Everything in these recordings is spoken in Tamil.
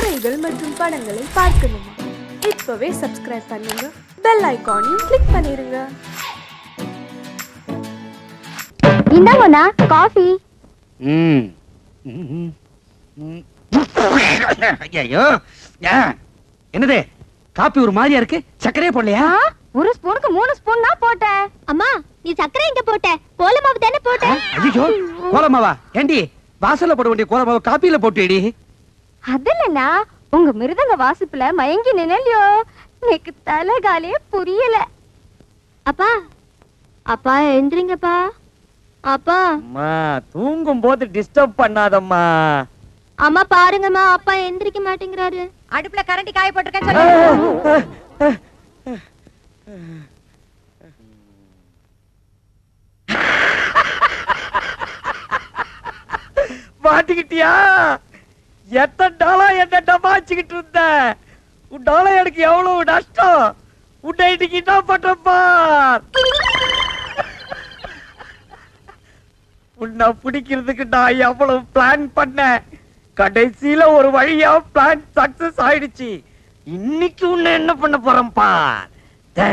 கதைகள் மற்றும் படங்களை பார்க்கணுமா? இப்பவே சப்ஸ்கிரைப் பண்ணுங்க, பெல் ஐகானையும் கிளிக் பண்ணிருங்க. இந்தாங்கண்ணா காஃபி. ஐயோ என்னது காப்பி ஒரு மாதிரியா இருக்கு? சக்கரையே போடலையா? ஒரு ஸ்பூனுக்கு 3 ஸ்பூன் தான் போட்டேன். அம்மா நீ சக்கரை எங்க போட்ட? கோலமாவு தானே போட்ட? ஐயோ கோலமாவா? ஏண்டி வாசல்ல போட வேண்டிய கோலமாவு காப்பியில போட்டுடி? அதல்லண்ணா உங்க மிருதங்க வாசிப்புல மயங்கி நினைலையோ, எனக்கு தலைகாலே புரியல. அப்பா அப்பா எந்திரிங்கப்பா. அப்பா அம்மா தூங்கும் போது டிஸ்டர்ப் பண்ணாதம்மா. அம்மா பாருங்கம்மா, அப்பா எந்திரிக்க மாட்டேங்கிறாரு. அடுப்புல கரண்டி காய போட்டிருக்கேன்னு சொல்லு. மாட்டிக்கிட்டியா? எத்தனை நாளா என்ன டமாச்சிக்கிட்டு இருந்த? உன்னால எனக்கு எவ்வளவு நஷ்டம். உன்னை இன்னைக்கு என்ன பண்றப்பா? உன்னை பிடிக்கிறதுக்கு நான் எவ்வளவு பிளான் பண்ணேன். கடைசியில ஒரு வழியா பிளான் சக்சஸ் ஆயிடுச்சு. இன்னைக்கு உன்னை என்ன பண்ண போறேன்பா? தர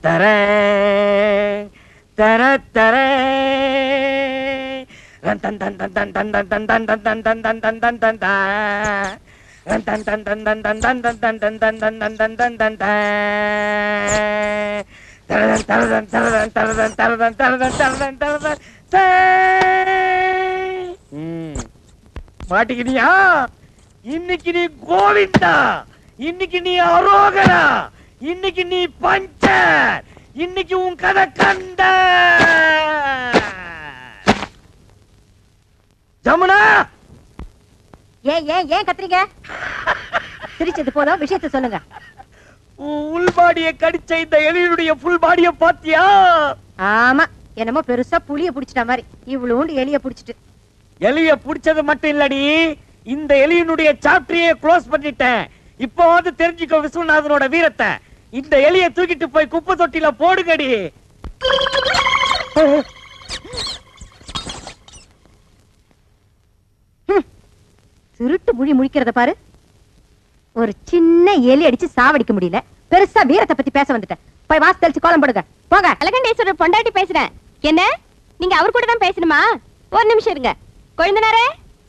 தர தர தர ரன் தன் தன் தன் தன் தன் தன் தன் தன் தன் தன் தன் தன் தன் தன் தன் ரன் தன் தன் தன் தன் தன் தன் தன் தன் தன் தன் தன் தன் தன் தன் தன் தரதன் தரதன் தரதன் தரதன் தரதன் தரதன் தரதன் தரதன் மாட்டிக்கினியா? இன்னைக்கு நீ கோவிந்தா, இன்னைக்கு நீ அரோகரா, இன்னைக்கு நீ பஞ்சர், இன்னைக்கு உன் கதை கண்ட. ஜமுனா ஏன் ஏன் ஏன் கத்துறீங்க? சிரிச்சது போதும், விஷயத்தை சொல்லுங்க. உள் பாடிய கடிச்ச இந்த எலியுடைய ஃபுல் பாடிய பாத்தியா? ஆமா, என்னமோ பெருசா புளிய புடிச்சிட்ட மாதிரி இவ்வளோண்டு எலிய புடிச்சிட்டு. எலிய புடிச்சது மட்டும் இல்லடி, இந்த எலியினுடைய சாப்டரையே க்ளோஸ் பண்ணிட்டேன். இப்போ வந்து தெரிஞ்சுக்கோ விஸ்வநாதனோட வீரத்தை. இந்த எலிய தூக்கிட்டு போய் குப்பை தொட்டில போடுங்கடி. திருட்டு மொழி முழிக்கிறத பாரு. ஒரு சின்ன எலி அடிச்சு சாவடிக்க முடியல, பெருசா வீரத்தை பத்தி பேச வந்துட்டேன். போய் வாசல் தெளிச்சு கோலம் போடுங்க போங்க. அழகண்டேஸ்வரர் பொண்டாட்டி பேசுறேன். என்ன நீங்க அவர் கூட தான் பேசணுமா? ஒரு நிமிஷம் இருங்க. கொழுந்தனாரே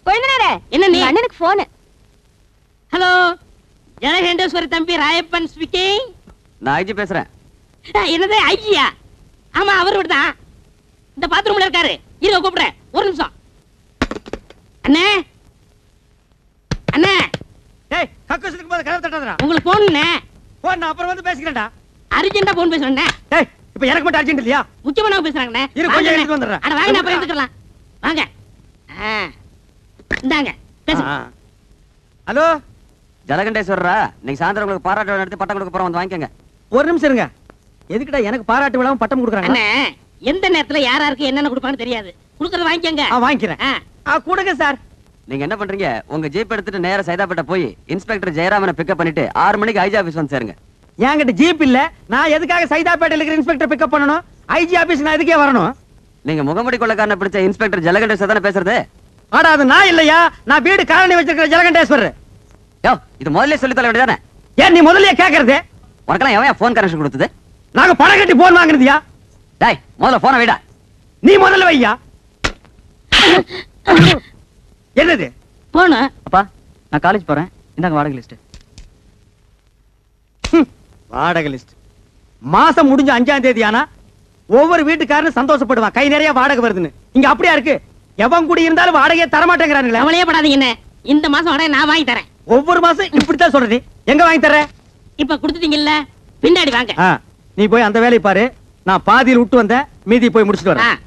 கொழுந்தனாரே, என்ன நீ? அண்ணனுக்கு போன். ஹலோ, ஜனகண்டேஸ்வரி தம்பி ராயப்பன் ஸ்பீக்கிங். நான் ஐஜி பேசுறேன். என்னது ஐஜியா? ஆமா அவரு தான் இந்த பாத்ரூம்ல இருக்காரு. இருங்க கூப்பிடுறேன், ஒரு நிமிஷம். அண்ணே அண்ணே, டேய் கக்கூசுக்கு போய் கதவு தட்டாதடா. உங்களுக்கு போன் போன் நான் அப்புறம் வந்து பேசிக்கிறேன்டா. அர்ஜென்ட்டா போன் பேசுறேன். டேய் இப்போ எனக்கு மட்டும் அர்ஜென்ட் இல்லையா? முக்கியமான பேசுறாங்கண்ணே. இரு கொஞ்சம் எடுத்து வந்துறேன். அட வாங்க, நான் அப்புறம் எடுத்துக்கலாம். வாங்க. இந்தாங்க பேசுங்க. ஹலோ ஜலகண்டேஸ்வரரா, இன்னைக்கு சாயந்தரம் உங்களுக்கு பாராட்டு விழா நடத்தி பட்டம் கொடுக்க போறோம், வந்து வாங்கிக்கங்க. ஒரு நிமிஷம் இருங்க. எதுக்குடா எனக்கு பாராட்டு விழாவும் பட்டம் கொடுக்குறாங்க? அண்ணே, எந்த நேரத்துல யாராருக்கு என்னென்ன கொடுப்பான்னு தெரியாது. கொடுக்கறத வாங்கிக்கங்க. வாங்கிக்கிறேன். கொடுங்க சார். நீங்க என்ன பண்றீங்க? உங்க ஜீப் எடுத்துட்டு நேரா சைதாப்பேட்டை போய் இன்ஸ்பெக்டர் ஜெயராமனை பிக்கப் பண்ணிட்டு 6 மணிக்கு ஐஜி ஆபீஸ் வந்து சேருங்க. என்கிட்ட ஜீப் இல்ல. நான் எதுக்காக சைதாப்பேட்டையில இருக்கிற இன்ஸ்பெக்டர் பிக்கப் பண்ணணும்? ஐஜி ஆபீஸ் நான் எதுக்கே வரணும்? நீங்க முகமுடி கொள்ளக்காரனை பிடிச்ச இன்ஸ்பெக்டர் ஜலகண்டேஸ்வரர் தானே பேசுறது? ஆடா அது நான் இல்லையா, நான் வீடு காலனி வச்சிருக்கிற ஜலகண்டேஸ்வரர். யோ, இது முதல்ல சொல்லி தர வேண்டியதானே? ஏன் நீ முதல்லயே கேக்குறது? உனக்கெல்லாம் எவன் போன் கனெக்ஷன் கொடுத்தது? நாங்க பணம் கட்டி போன் வாங்குறதுயா? டேய், முதல்ல போனை வைடா. நீ முதல்ல வையா. என்னது போன? அப்பா நான் காலேஜ் போறேன், இந்தாங்க வாடகை லிஸ்ட். வாடகை லிஸ்ட். மாசம் முடிஞ்ச 5ஆம் தேதி ஆனா ஒவ்வொரு வீட்டுக்காரனும் சந்தோஷப்படுவான், கை நிறைய வாடகை வருதுன்னு. இங்க அப்படியா இருக்கு? எவன் கூடி இருந்தாலும் வாடகையை தர மாட்டேங்கிறானுங்களே. அவளையே படாதீங்க. என்ன இந்த மாசம் வாடகை நான் வாங்கி தரேன். ஒவ்வொரு மாசம் இப்படித்தான் சொல்றது. எங்க வாங்கி தர? இப்ப கொடுத்துட்டீங்கல்ல, பின்னாடி வாங்க. நீ போய் அந்த வேலையை பாரு. நான் பாதியில் விட்டு வந்தேன், மீதி போய் முடிச்சிட்டு வரேன்.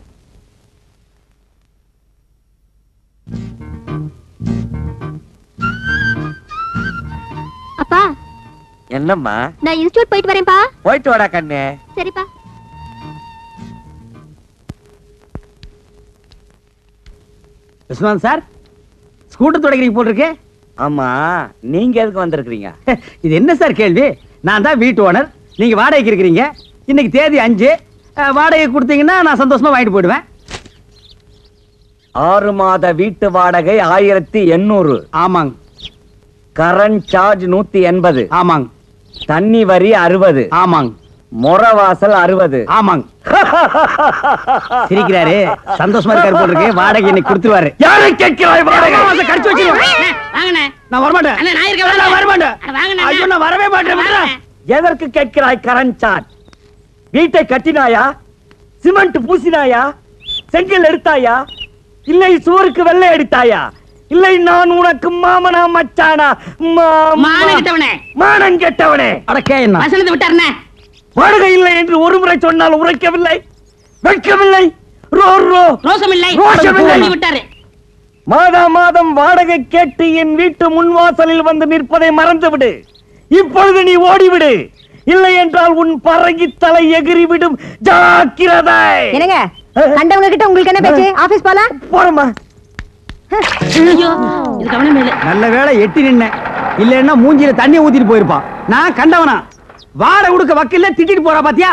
அப்பா என்னம்மா? நான் இன்ஸ்டிடியூட் போயிட்டு வரேன்ப்பா. போயிட்டு வாடா கண்ணே. சரிப்பா. விஸ்வநாத் சார், ஸ்கூட்டர் தொடக்கிறீங்க போட்டிருக்கு. ஆமா, நீங்க எதுக்கு வந்திருக்கீங்க? இது என்ன சார் கேள்வி? நான் தான் வீட்டு ஓனர், நீங்க வாடகைக்கு இருக்கிறீங்க. இன்னைக்கு தேதி 5. வாடகை கொடுத்தீங்கன்னா நான் சந்தோஷமா வாங்கிட்டு போயிடுவேன். 6 மாத வீட்டு வாடகை 1800. ஆமாங்க. Current charge 180. ஆமாங்க. தண்ணி வரி 60. ஆமாங்க. முறவாசல் 60. ஆமாங்க. சிரிக்கிறாரு, சந்தோஷமா இருக்காரு போல இருக்கு. வாடகை இன்னைக்கு கொடுத்துருவாரு. யாரை கேட்கிறாய் வாடகை? கடிச்சு வச்சிருவேன். வாங்கண்ணே. நான் வரமாட்டேன். அண்ணா, நான் இருக்கேன். நான் வரமாட்டேன். வாங்கண்ணே. ஐயோ, நான் வரவே மாட்டேன். எதற்கு கேட்கிறாய் கரண்ட் சார்ஜ்? வீட்டை கட்டினாயா? சிமெண்ட் பூசினாயா? செங்கல் எடுத்தாயா? இல்லை சுவருக்கு வெள்ளை அடித்தாயா? இல்லை நான் உனக்கு மாமனா மச்சானா? மானம் கெட்டவனே. மானம் கெட்டவனே. அடக்கே என்ன வசனத்தை விட்டாருண்ணே. வாடகை இல்லை என்று ஒரு முறை சொன்னால் உரைக்கவில்லை, வெட்கவில்லை, ரோசமில்லை, ரோஷமில்லை. விட்டாரு. மாதம் வாடகை கேட்டு என் வீட்டு முன்வாசலில் வந்து நிற்பதை மறந்துவிடு. இப்பொழுது நீ ஓடிவிடு, இல்லை என்றால் உன் பறங்கி தலை எகிரிவிடும். ஜாக்கிரதை. என்னங்க கண்டவங்க கிட்ட உங்களுக்கு என்ன பேச்சு? ஆபீஸ் போலாம். போறமா. ஐயோ, இது கவனமே இல்ல. நல்ல வேளை எட்டி நின்ன, இல்லன்னா மூஞ்சில தண்ணி ஊத்திட்டு போயிருப்பான். நான் கண்டவனா? வாடகை கொடுக்க வக்கீல்ல திட்டிட்டு போறா பாத்தியா?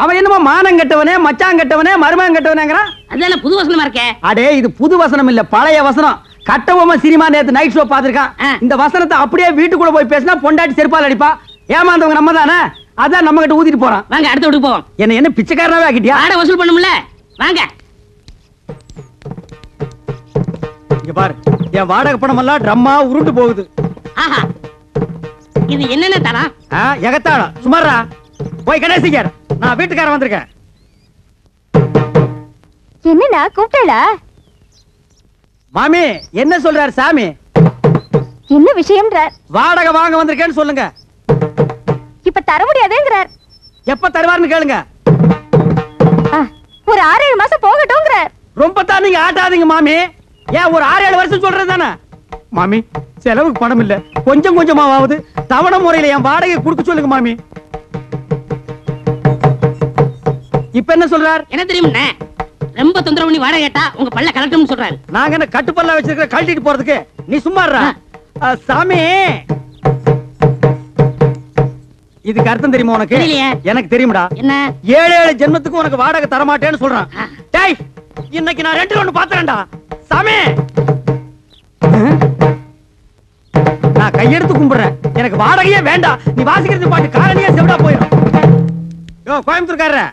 அவன் என்னமோ மானம் கெட்டவனே, மச்சான் கெட்டவனே, மருமகன் கெட்டவனேங்கறான். அதனால புது வசனமா இருக்கே. அடே, இது புது வசனம் இல்ல, பழைய வசனம். கட்டபொம்மை சினிமா நேத்து நைட் ஷோ பாத்துருக்கான். இந்த வசனத்தை அப்படியே வீட்டுக்குள்ள போய் பேசினா பொண்டாட்டி செருப்பால் அடிப்பா. ஏமாந்தவங்க நம்ம தானே, அதான் நம்ம கிட்ட ஊத்திட்டு போறான். வாங்க அடுத்த வீட்டுக்கு போவோம். என்ன பிச்சைக்காரனாவே ஆக்கிட்டியா? வாடகை வசூல் பண்ணும்ல, வாங்க. இங்க பாரு, என் வாடகை பணம் எல்லாம் ட்ரம்மா உருண்டு போகுது. ஆஹா, இது என்னென்ன தரா? எகத்தாளம் சுமாரா. போய் கடைசிக்கார, நான் வீட்டுக்காரன் வந்திருக்கேன். என்னண்ணா கூப்பிட்டா? மாமி என்ன சொல்றாரு சாமி? என்ன விஷயம்ன்றார்? வாடகை வாங்க வந்திருக்கேன்னு சொல்லுங்க. இப்ப தர முடியாதுங்கிறார். எப்ப தருவாருன்னு கேளுங்க. ஒரு 6-7 மாசம் போகட்டும்ங்கிறார். ரொம்ப தான் நீங்க ஆட்டாதீங்க மாமி. ஏன் ஒரு 6-7 வருஷம் சொல்றது தானே மாமி? செலவுக்கு பணம் இல்ல, கொஞ்சம் கொஞ்சமாவது தவணை முறையில என் வாடகை கொடுக்க சொல்லுங்க மாமி. இப்ப என்ன சொல்றார்? என்ன தெரியும்ண்ணே, ரொம்ப தொந்தரவு பண்ணி வாடகை கேட்டா உங்க பல்ல கலட்டும்னு சொல்றாரு. நாங்க என்ன கட்டுப்பல்ல வச்சிருக்க கழட்டிட்டு போறதுக்கு? நீ சும்மா இருடா. சாமி, இதுக்கு அர்த்தம் தெரியுமா உனக்கு? தெரியலையே. எனக்கு தெரியும்டா. என்ன? 7 ஜென்மத்துக்கு உனக்கு வாடகை தர மாட்டேன்னு சொல்றான். டேய், இன்னைக்கு நான் 2 பாத்துறேன்டா சாமி. நான் கையெடுத்து கும்பிடுறேன், எனக்கு வாடகையே வேண்டாம். நீ வாசிக்கிறது பாட்டு காலனியே செவிடா போயிடும். யோ கோயம்புத்தூர்காரரே,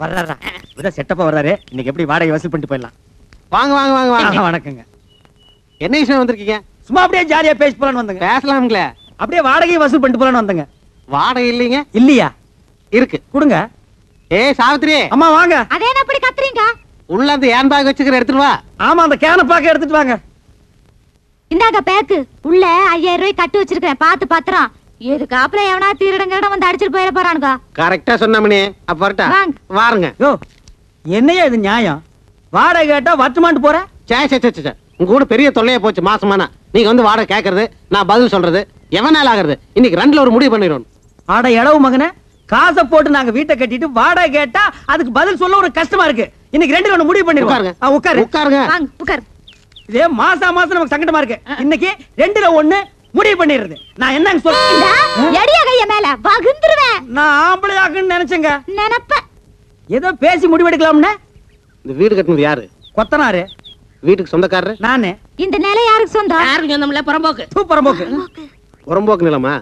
வர்றாரா? இதான் செட்டப்பா வர்றாரு. இன்னைக்கு எப்படி வாடகை வசூல் பண்ணிட்டு போயிடலாம். வாங்க வாங்க வாங்க வாங்க. வணக்கங்க. என்ன விஷயம் வந்திருக்கீங்க? சும்மா அப்படியே ஜாலியா பேசி போலான்னு வந்தங்க. பேசலாம்ங்களே. அப்படியே வாடகை வசூல் பண்ணிட்டு போலான்னு வந்தங்க. வாடகை இல்லைங்க. இல்லையா? இருக்கு, கொடுங்க. ஏய் சாவித்ரி, அம்மா வாங்க. அதே என்ன அப்படி கத்துறீங்க? உள்ள அந்த ஏன் பேக் வச்சுக்கிற எடுத்துட்டு வா. ஆமா, அந்த கேன பாக்க எடுத்துட்டு வாங்க. இந்தாங்க பேக்கு. உள்ள 5000 ரூபாய் கட்டு வச்சிருக்கேன், பாத்து பத்திரம். எதுக்கு அப்புறம் எவனா திருடங்கட வந்து அடிச்சிட்டு போயிட போறானுங்க. கரெக்டா சொன்னமணி. அப்ப வரட்டா? வாங்க. வாருங்க. யோ, என்னையா இது நியாயம்? வாடகை கேட்டா வட்டுமான்ட்டு போற? சே உங்க கூட பெரிய தொல்லையா போச்சு மாசமானா. நீங்க வந்து வாடகை கேக்குறது, நான் பதில் சொல்றது, எவனால ஆகுறது? இன்னைக்கு 2ல ஒரு முடிவு பண்ணிடுவோம். ஆட எடவு மகனே, காசை போட்டு நாங்க வீட்டை கட்டிட்டு வாடகை கேட்டா அதுக்கு பதில் சொல்ல ஒரு கஷ்டமா இருக்கு. இன்னைக்கு 2ல ஒண்ணு முடிவு பண்ணிடுவோம். உட்காரு உட்காருங்க. வாங்க உட்கார். இதே மாசம் நமக்கு சங்கடமா இருக்கு. இன்னைக்கு 2ல 1 முடிவு பண்ணிடுறது. நான் என்னங்க சொல்றேன்? எடியா கைய மேல வகுந்துருவேன். நான் ஆம்பளை ஆக்குன்னு நினைச்சேங்க. நினைப்ப ஏதோ பேசி முடிவெடுக்கலாம்னு. இந்த வீடு கட்டினது யாரு? கொத்தனாரு. வீட்டுக்கு சொந்தக்காரரு நானே. இந்த நிலை யாருக்கு சொந்தம்? யாருக்கு சொந்தமில்ல, புறம்போக்கு. புறம்போக்கு. புறம்போக்கு நிலமா?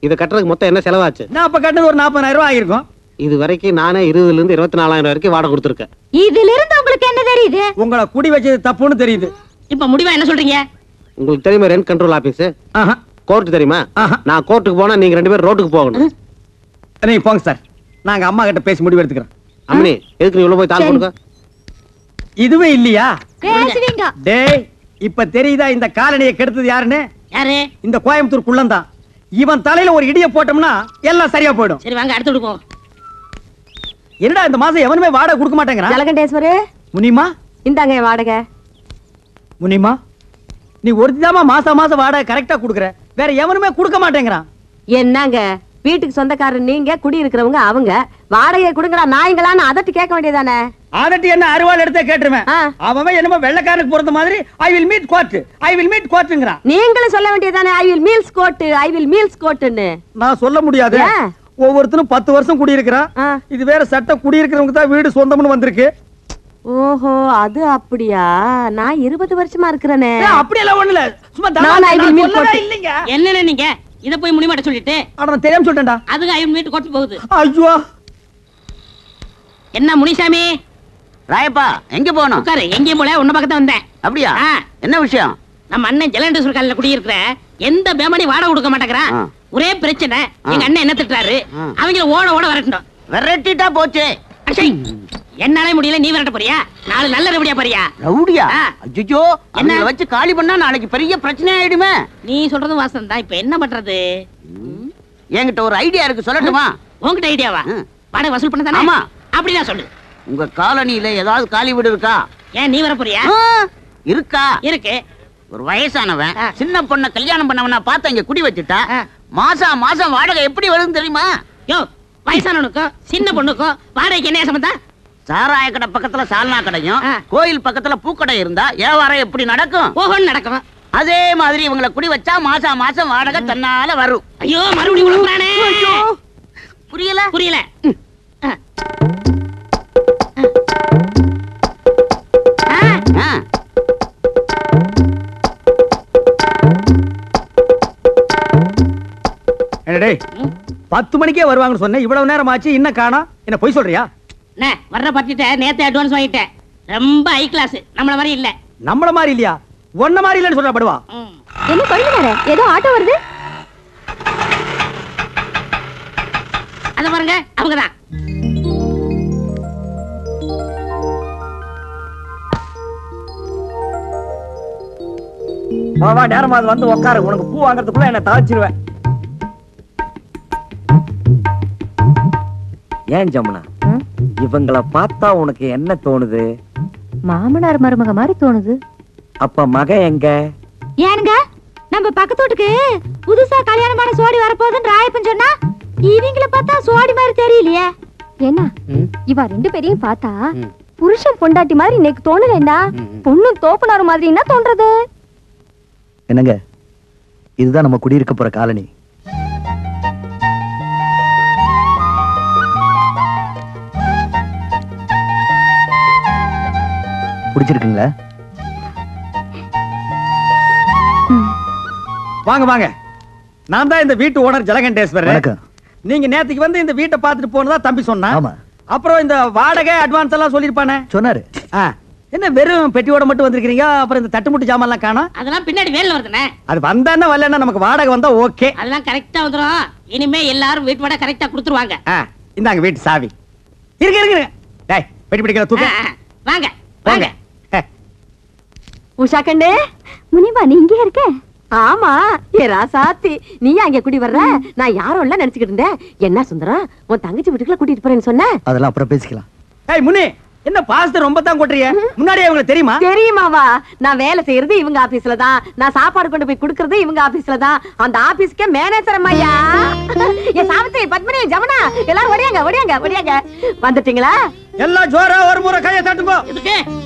இதை கட்டுறதுக்கு மொத்தம் என்ன செலவாச்சு? நான் அப்ப கட்டது ஒரு 40,000 ரூபாய் ஆயிருக்கும். இது வரைக்கும் நானே 20,000 இருந்து 24,000 வரைக்கும் வாடகை கொடுத்துருக்கேன். இதுல இருந்து உங்களுக்கு என்ன தெரியுது? உங்களை குடி வச்சது தப்புன்னு தெரியுது. இப்ப முடிவா என்ன சொல்றீங்க? உங்களுக்கு தெரியுமா ரெண்ட் கண்ட்ரோல் ஆபீஸ்? கோர்ட் தெரியுமா? நான் கோர்ட்டுக்கு போனா நீங்க 2 பேரும் ரோட்டுக்கு போகணும். நீங்க போங்க சார், நாங்க அம்மா கிட்ட பேசி முடிவு எடுத்துக்கிறோம். அம்மனி, எதுக்கு நீ உள்ள போய் தாள் கொடுக்க? இதுவே இல்லையா? பேசுவீங்க. டேய், இப்ப தெரியுதா இந்த காலனியை கெடுத்தது யாருன்னு? யாரு? இந்த கோயம்புத்தூர் குள்ளந்தான். இவன் தலையில ஒரு இடிய போட்டோம்னா எல்லாம் சரியா போயிடும். சரி வாங்க அடுத்து போவோம். என்னடா இந்த மாசம் எவனுமே வாடகை கொடுக்க மாட்டேங்கிறான்? ஜலகண்டேஸ்வரே, முனிமா இந்தாங்க வாடகை. முனிமா, நீ ஒருத்திதாமா மாசம் வாடகை கரெக்டா குடுக்குற, வேற எவனுமே கொடுக்க மாட்டேங்கிறான். என்னங்க வீட்டுக்கு சொந்தக்காரர் நீங்க, குடி இருக்கிறவங்க அவங்க. வாடகை கொடுங்கடா நாய்ங்களான்னு அதட்டி கேட்க வேண்டியதானே? அதட்டி என்ன அருவாள் எடுத்தே கேட்டுருவேன். அவன் என்னமோ வெள்ளக்காரனுக்கு பொறுத்த மாதிரி ஐ வில் மீட் கோர்ட்டுங்கிறான். நீங்களும் சொல்ல வேண்டியதானே ஐ வில் மீல்ஸ் கோர்ட்னு. நான் சொல்ல முடியாது. ஒவ்வொருத்தரும் 10 வருஷம் குடியிருக்கிறான். இது வேற சட்டம், குடியிருக்கிறவங்க தான் வீடு சொந்தம்னு வந்திருக்கு. ஓஹோ அது அப்படியா? நான் 20 வருஷமா இருக்கிறேனே. அப்படியெல்லாம் ஒண்ணு இல்ல, சும்மா நான் I will meet கொட்டு. இல்லைங்க. என்னன்னு நீங்க இத போய் முனிமாட்ட சொல்லிட்டு நான் தெரியாம சொல்லிட்டேன்டா. அதுக்கு I will meet கொட்டு போகுது. ஐயோ என்ன முனிசாமி? ராயப்பா எங்க போனோம்? உட்காரு. எங்கேயும் போல உன்ன பக்கத்துல வந்தேன். அப்படியா? என்ன விஷயம்? நம்ம அண்ணன் ஜலண்டேஸ்வர் காலையில குடியிருக்கிற எந்த பேமணி வாடகை கொடுக்க மாட்டேங்கிறான். ஒரே பிரச்சனை. எங்க அண்ணன் என்ன திட்டுறாரு, அவங்க ஓட ஓட வரட்டணும். விரட்டிட்டா போச்சு. என்னாலே முடியல, நீ விரட்ட போறியா? நாலு நல்ல ரவுடியா போறியா? ரவுடியா? ஐயோ, என்ன வச்சு காலி பண்ணா நாளைக்கு பெரிய பிரச்சனை ஆயிடுமே. நீ சொல்றதும் வாசம் தான். இப்ப என்ன பண்றது? என்கிட்ட ஒரு ஐடியா இருக்கு, சொல்லட்டுமா? உங்ககிட்ட ஐடியாவா? வாடகை வசூல் பண்ண தானே? ஆமா. அப்படின்னா சொல்லு. உங்க காலனியில ஏதாவது காலி வீடு இருக்கா? ஏன் நீ வர போறியா? இருக்கா? இருக்கு. ஒரு வயசானவன் சின்ன பொண்ண கல்யாணம் பண்ணவனா பார்த்து இங்க குடி வச்சுட்டா மாசம் மாசம் வாடகை எப்படி வருதுன்னு தெரியுமா? யோ, வயசானவனுக்கும் சின்ன பொண்ணுக்கும் வாடகைக்கு என்ன சம்பந்தம்? சாராய கடை பக்கத்துல சால்னா கடையும் கோயில் பக்கத்துல பூக்கடை இருந்தா வியாபாரம் எப்படி நடக்கும்? ஓஹோன்னு நடக்கும். அதே மாதிரி இவங்களை குடி வச்சா மாசம் மாசம் வாடகை தன்னால வரும். ஐயோ, மறுபடியும் உழுவுறானே. புரியல? புரியல. என்னடே 10 மணிக்கே வருவாங்கன்னு சொன்னேன், இவ்வளவு நேரம் ஆச்சு இன்னும் காணோம். என்ன பொய் சொல்றியா? வர்ற பட்டிட்ட நேத்தே அட்வான்ஸ் வாங்கிட்டேன். ரொம்ப ஹை கிளாஸ். நம்மள மாதிரி இல்ல. நம்மள மாதிரி இல்லையா? ஒன்ன மாதிரி இல்லன்னு சொல்ற படுவா. என்ன கொழுந்தனாரே, ஏதோ ஆட்டோ வருது. அத பாருங்க, அவங்கதான். வா நேரமா வந்து உட்காரு. உனக்கு பூ வாங்குறதுக்குள்ள என்ன தாச்சிருவேன். ஏன் ஜமுனா, இவங்களை பார்த்தா உனக்கு என்ன தோணுது? மாமனார் மருமக மாதிரி தோணுது. அப்ப மகன் எங்க? ஏனுங்க, நம்ம பக்கத்து வீட்டுக்கு புதுசா கல்யாணமான சோடி வரப்போகுதுன்னு ராயப்பன் சொன்னா, இவங்கள பார்த்தா சோடி மாதிரி தெரியலையே. என்ன இவ 2 பேரையும் பார்த்தா புருஷன் பொண்டாட்டி மாதிரி இன்னைக்கு தோணலண்டா, பொண்ணும் தோப்புனார் மாதிரி என்ன தோன்றது? என்னங்க, இதுதான் நம்ம குடியிருக்க போற காலனி. பிடிச்சிருக்குங்களா? வாங்க வாங்க, நான் தான் இந்த வீட்டு ஓனர் ஜலகண்டேஸ்வரர். நீங்க நேத்துக்கு வந்து இந்த வீட்டை பார்த்துட்டு போனதா தம்பி சொன்னா. அப்புறம் இந்த வாடகை அட்வான்ஸ் எல்லாம் சொல்லிருப்பானே சொன்னாரு. என்ன வெறும் பெட்டியோட மட்டும் வந்திருக்கீங்க? அப்புறம் இந்த தட்டுமுட்டு ஜாமான் எல்லாம் காணோம். அதெல்லாம் பின்னாடி வேலை வருதுனே. அது வந்தானே வரலன்னா நமக்கு வாடகை வந்தா ஓகே. அதெல்லாம் கரெக்டா வந்துரும். இனிமே எல்லாரும் வீட்டு வாடகை கரெக்டா கொடுத்துருவாங்க. இந்தாங்க வீட்டு சாவி. இருக்கு இருக்கு. டேய் பெட்டி பிடிக்கல தூக்கு. வாங்க வாங்க. உஷா கண்டே, முனிமா நீ இங்கே இருக்க? ஆமா, ஏ ராசாத்தி, நீ அங்க குடி வர்ற? நான் யாரும் இல்ல நினைச்சுக்கிட்டு இருந்தேன். என்ன சுந்தரம், உன் தங்கச்சி வீட்டுக்குள்ள கூட்டிட்டு போறேன்னு சொன்ன? அதெல்லாம் அப்புறம் பேசிக்கலாம். ஏய் முனி, என்ன பாஸ்தா ரொம்ப தான் கொட்றிய? முன்னாடியே உங்களுக்கு தெரியுமா? தெரியுமாவா? நான் வேலை செய்யறது இவங்க ஆபீஸ்ல தான், நான் சாப்பாடு கொண்டு போய் குடுக்கறது இவங்க ஆபீஸ்ல தான். அந்த ஆபீஸ்க்கே மேனேஜர் அம்மையா. ஏ சாவித்ரி, பத்மினி, ஜமுனா, எல்லாரும் ஓடியாங்க ஓடியாங்க ஓடியாங்க. வந்துட்டீங்களா? எல்லாம் ஜோரா ஒரு முறை கையை தட்டுங்க.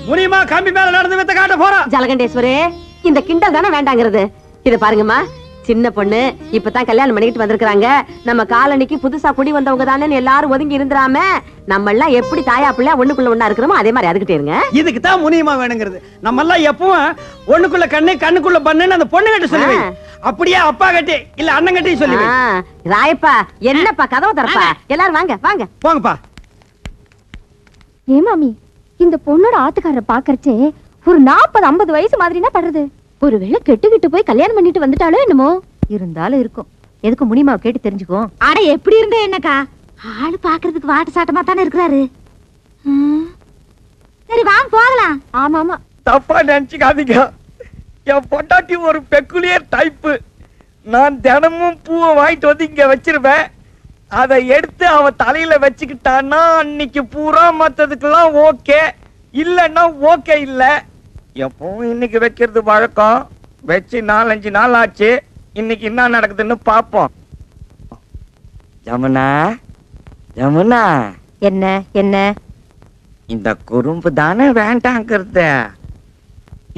முனிமா கம்பி மேல நடந்து வித்த காட்ட போறோம். ஜலகண்டேஸ்வரே, இந்த கிண்டல் தானே வேண்டாங்கிறது. இத பாருங்கம்மா, சின்ன பொண்ணு இப்பதான் கல்யாணம் பண்ணிட்டு வந்திருக்காங்க. நம்ம காலனிக்கு புதுசா குடி வந்தவங்க தானே எல்லாரும் ஒதுங்கி இருந்துராம, நம்ம எல்லாம் எப்படி தாயா பிள்ளை ஒண்ணுக்குள்ள ஒண்ணா இருக்கிறோமோ அதே மாதிரி அதுக்கிட்டே இருங்க. இதுக்கு தான் முனியமா வேணுங்கிறது. நம்ம எல்லாம் எப்பவும் ஒண்ணுக்குள்ள கண்ணு கண்ணுக்குள்ள பண்ணுன்னு அந்த பொண்ணு கிட்ட சொல்லுவேன். அப்படியே அப்பா கட்டி இல்ல அண்ணன் கட்டி சொல்லுவேன். ராயப்பா, என்னப்பா கதவை திறப்பா? எல்லாரும் வாங்க வாங்க போங்கப்பா. ஏ மாமி, இந்த பொண்ணோட ஆத்துக்காரரை பாக்கறச்சே ஒரு 40-50 வயசு மாதிரினா படுறது. ஒருவேளை கெட்டுக்கிட்டு போய் கல்யாணம் பண்ணிட்டு வந்துட்டாலோ என்னமோ. இருந்தாலும் இருக்கும். எதுக்கு முனிமாவை கேட்டு தெரிஞ்சுக்கோ. அட எப்படி இருந்தே என்னக்கா, ஆளு பாக்குறதுக்கு வாட்டு சாட்டமா தானே இருக்கிறாரு. சரி வாங்க போகலாம். ஆமா ஆமா, தப்பா நினைச்சுக்காதீங்க. என் பொண்டாட்டி ஒரு பெக்குலியர் டைப்பு. நான் தினமும் பூவை வாங்கிட்டு வந்து இங்க வச்சிருவேன். அதை எடுத்து அவ தலையில வச்சுக்கிட்டான்னா அன்னைக்கு பூரா மத்ததுக்கெல்லாம் ஓகே, இல்லன்னா ஓகே இல்ல. எப்பவும் இன்னைக்கு வைக்கிறது வழக்கம். வச்சு 4-5 நாள் ஆச்சு. இன்னைக்கு என்ன நடக்குதுன்னு பாப்போம். யமுனா, யமுனா, என்ன என்ன இந்த குறும்பு தானே வேண்டாங்கிறது.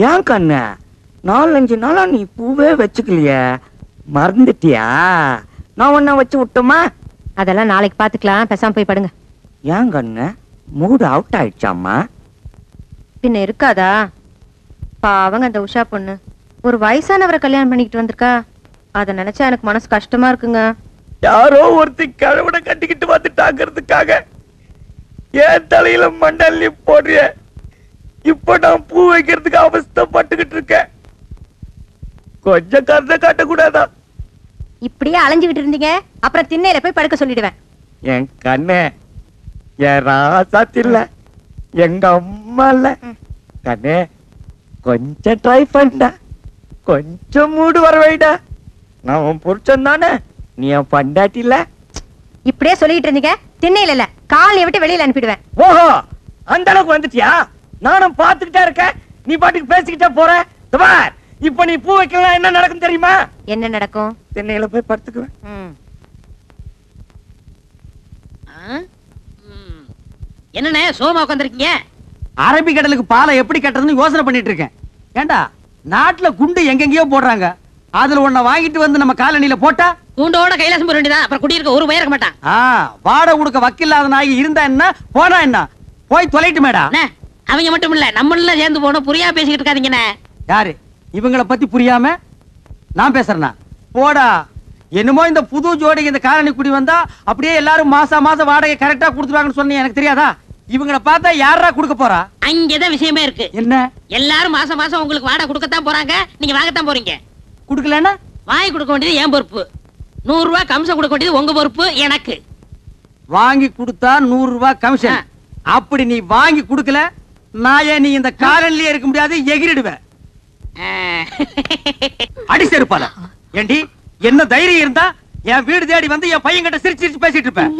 ஏன் கண்ணு 4-5 நாளா நீ பூவே வச்சுக்கலையே, மறந்துட்டியா? நான் ஒன்ன வச்சு விட்டோமா? அதெல்லாம் நாளைக்கு பாத்துக்கலாம். பேசாம போய் படுங்க. ஏன் கண்ணு மூடு அவுட் ஆயிடுச்சாமா? பின்ன இருக்காதா? பாவங்க அந்த உஷா பொண்ணு ஒரு வயசானவரை கல்யாணம் பண்ணிக்கிட்டு வந்திருக்கா. அத நினைச்சா எனக்கு மனசு கஷ்டமா இருக்குங்க. யாரோ ஒருத்தி கழுவனை கட்டிக்கிட்டு வந்துட்டாங்கிறதுக்காக ஏன் தலையில மண்டல்லி போடுறிய? இப்ப நான் பூ வைக்கிறதுக்கு அவஸ்தைப்பட்டுக்கிட்டு இருக்கேன். கொஞ்சம் கருத்தை காட்டக்கூடாதா? இப்படியே அலைஞ்சுகிட்டு இருந்தீங்க அப்புறம் திண்ணையில போய் படுக்க சொல்லிடுவேன். என் கண்ணே, என் ராசாத்தி இல்ல, எங்க அம்மா இல்ல கண்ணே, கொஞ்சம் ட்ரை பண்ணா, கொஞ்சம் மூடு வர வைடா. நான் உன் புருஷன் தானே, நீ என் பண்டாட்டி இல்ல. இப்படியே சொல்லிட்டு இருந்தீங்க திண்ணையில இல்ல காலையை விட்டு வெளியில அனுப்பிடுவேன். ஓஹோ, அந்த அளவுக்கு வந்துட்டியா? நானும் பாத்துக்கிட்டே இருக்கேன், நீ பாட்டுக்கு பேசிக்கிட்டே போற. இப்ப நீ பூ வைக்கலாம் என்ன நடக்கும் தெரியுமா? என்ன நடக்கும்? திண்ணையில போய் படுத்துக்குவேன். என்னண்ணே சோமா உட்காந்துருக்கீங்க? அரபிக்கடலுக்கு பாலை எப்படி கட்டுறதுன்னு யோசனை பண்ணிட்டு இருக்கேன். ஏண்டா நாட்டுல குண்டு எங்கெங்கயோ போடுறாங்க, அதுல ஒன்ன வாங்கிட்டு வந்து நம்ம காலனியில போட்டா கூண்டோட கைலாசம் போட வேண்டியதான். அப்புறம் குடியிருக்க ஒரு பையன் இருக்க மாட்டான். வாடகை கொடுக்க வக்கில்லாத நாய் இருந்தா என்ன போனா என்ன, போய் தொலைட்டு மேடா. அவங்க மட்டும் இல்ல நம்மள சேர்ந்து போனோம். புரியா பேசிக்கிட்டு இருக்காதீங்கண்ணே. யாரு இவங்கள பத்தி புரியாம நான் பேசுறேனா? போடா. என்னமோ இந்த புது ஜோடிக்கு இந்த காலனி குடி வந்தா அப்படியே எல்லாரும் மாசம் வாடகை கரெக்டா கொடுத்துருவாங்கன்னு சொன்னீங்க. எனக்கு தெரியாதா? இவங்கள பார்த்தா யாரா கொடுக்க போறா? அங்கதான் விஷயமே இருக்கு. என்ன? எல்லாரும் மாசம் உங்களுக்கு வாடகை கொடுக்கத்தான் போறாங்க, நீங்க வாங்கத்தான் போறீங்க. குடுக்கலன்னா வாங்கி கொடுக்க வேண்டியது என் பொறுப்பு. 100 ரூபாய் கமிஷன் கொடுக்க வேண்டியது உங்க பொறுப்பு. எனக்கு வாங்கி கொடுத்தா 100 ரூபாய் கமிஷன். அப்படி நீ வாங்கி கொடுக்கல நான் நீ இந்த காலனிலே இருக்க முடியாது, எகிரிடுவேன். அடி செருப்பால. ஏண்டி என்ன தைரியம் இருந்தா என் வீடு தேடி வந்து என் பையன் கிட்ட சிரிச்சு சிரிச்சு பேசிட்டு இருப்பேன்.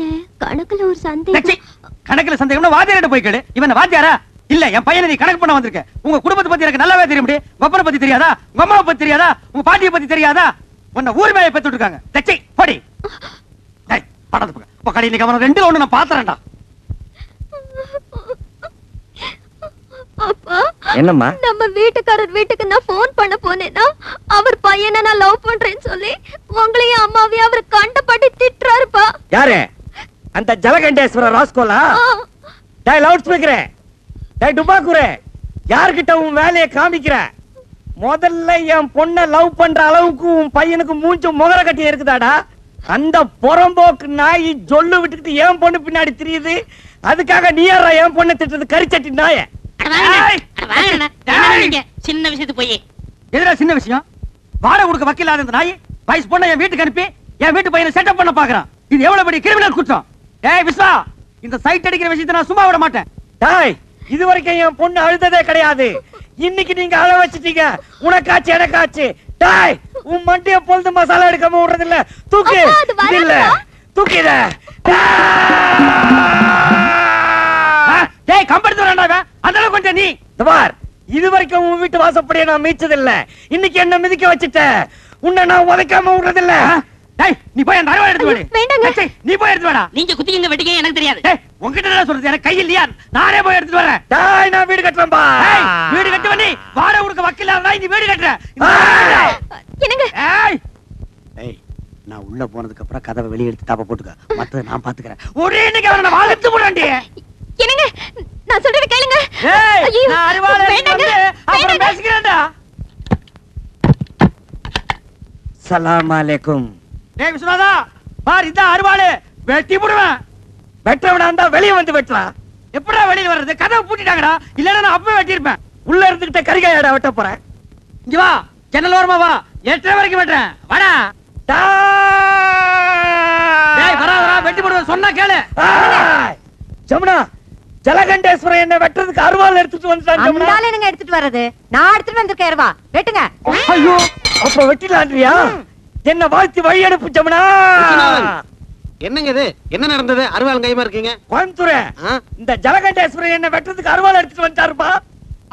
கணக்குல ஒரு சந்தேகம். கணக்குல சந்தேகம்னா வாத்தியார்ட்ட போய் கேளு. இவன் வாத்தியாரா? இல்ல என் பையனை நீ கணக்கு பண்ண வந்திருக்க. உங்க குடும்பத்தை பத்தி எனக்கு நல்லாவே தெரியும். உங்க பத்தி தெரியாதா? உங்க அம்மாவை பத்தி தெரியாதா? உங்க பாட்டியை பத்தி தெரியாதா? உன்னை ஊர் மேய பெத்து விட்டுருக்காங்க. தச்சை படி. பக்கடி இன்னைக்கு அவன் 2ல 1 நான் பாத்துறேன்டா. அப்பா என்னம்மா? நம்ம வீட்டுக்காரர் வீட்டுக்கு நான் போன் பண்ண போனேன்னா அவர் பையனை நான் லவ் பண்றேன்னு சொல்லி உங்களையும் அம்மாவையும் அவர் கண்டபடி திட்டுறாருப்பா. யாரு? அந்த ஜலகண்டேஸ்வர ராஸ்கோலா? டேய் லவுட் ஸ்பீக்கரே, டேய் டுபாக்குரே, யார்கிட்ட உன் வேலையை காமிக்கிற? முதல்ல என் பொண்ணை லவ் பண்ற அளவுக்கு உன் பையனுக்கு மூஞ்சு முகர கட்டி இருக்குதாடா? அந்த பொறம்போக்கு நாய் ஜொல்லு விட்டுக்கிட்டு என் பொண்ணு பின்னாடி தெரியுது. அதுக்காக நீ யாரா என் பொண்ணை திட்டுறது? கரிச்சட்டி நாய. சின்ன விஷயத்துக்கு போய் எதுடா சின்ன விஷயம்? வாடகை கொடுக்க வக்கில்லாத இந்த நாய் வயசு பொண்ணை என் வீட்டுக்கு அனுப்பி என் வீட்டு பையனை செட்டப் பண்ண பாக்குறான். இது எவ்வளவு பெரிய கிரிமினல் குற்றம். ஏய் விஸ்வா, இந்த சைட் அடிக்கிற விஷயத்தை நான் சும்மா விட மாட்டேன். டேய், இது வரைக்கும் என் பொண்ணு அழுததே கிடையாது. இன்னைக்கு நீங்க அழ வச்சிட்டீங்க. உனக்காச்சு எனக்காச்சு. டேய், உன் மண்டிய பொழுது மசாலா எடுக்காம விடுறது இல்ல. தூக்கு. இல்ல தூக்கிட. டேய் கம்பெடுத்து வரேன்டா. அந்த அளவுக்கு கொஞ்சம் நீ பார், இது வரைக்கும் உன் வீட்டு வாசப்படியே நான் மீச்சது இல்ல. இன்னைக்கு என்ன மிதிக்க வச்சிட்ட. உன்னை நான் உதைக்காம விடுறது இல்ல. டேய் நீ போய் அந்த அருவா எடுத்து வாடி. நீ போய் எடுத்து வாடா. நீங்க குத்திங்க வெட்டிங்க எனக்கு தெரியாது. டேய் உன்கிட்ட என்ன சொல்றது? எனக்கு கை இல்லையா? நானே போய் எடுத்து வரேன். டேய் நான் வீடு கட்டறேன் பா. டேய் வீடு கட்டுவ நீ. வாடகை கொடுக்க வக்கில்லாத நீ வீடு கட்டற. என்னங்க? ஏய் ஏய், நான் உள்ள போனதுக்கு அப்புறம் கதவை வெளிய எடுத்து தாப்ப போட்டுக்க. மத்தத நான் பாத்துக்கறேன். ஒரே இன்னைக்கு அவன வாங்கத்து போறான்டி. என்னங்க? நான் சொல்றது கேளுங்க. ஏய் நான் அருவாளை வந்து அப்புறம் பேசிக்கிறேன்டா. சலாம் அலைக்கும். டேய் விஸ்வநாதா, பார் இத அருவாளை வெட்டி போடுவேன். வெட்டவனா இருந்தா வெளிய வந்து வெட்டலாம். எப்படா வெளிய வர்றது? கதவை பூட்டிட்டாங்கடா. இல்லனா நான் அப்பவே வெட்டி இருப்பேன். உள்ள இருந்துகிட்ட கரிகாயடா வெட்ட போறேன். இங்க வா, ஜன்னல் ஓரமா வா. 8 வரைக்கும் வெட்டறேன். வாடா. டேய் வரா வெட்டி போடுவேன் சொன்னா கேளு. ஜமுனா, ஜலகண்டேஸ்வரன் என்ன வெட்டறதுக்கு அருவாள் எடுத்துட்டு வந்துட்டான். ஜமுனா, அந்தால என்னங்க எடுத்துட்டு வர்றது? நான் எடுத்துட்டு வந்திருக்கேன் அருவா. வெட்டுங்க. ஐயோ, அப்ப வெட்டிலான்றியா? என்ன வாழ்த்தி வழி அனுப்பு ஜமுனா. என்னங்க இது? என்ன நடந்தது? அருவாள் கைமா இருக்கீங்க. கோயம்புத்தூரே, இந்த ஜலகண்டேஸ்வரன் என்ன வெட்டறதுக்கு அருவாள் எடுத்துட்டு வந்துட்டாருப்பா.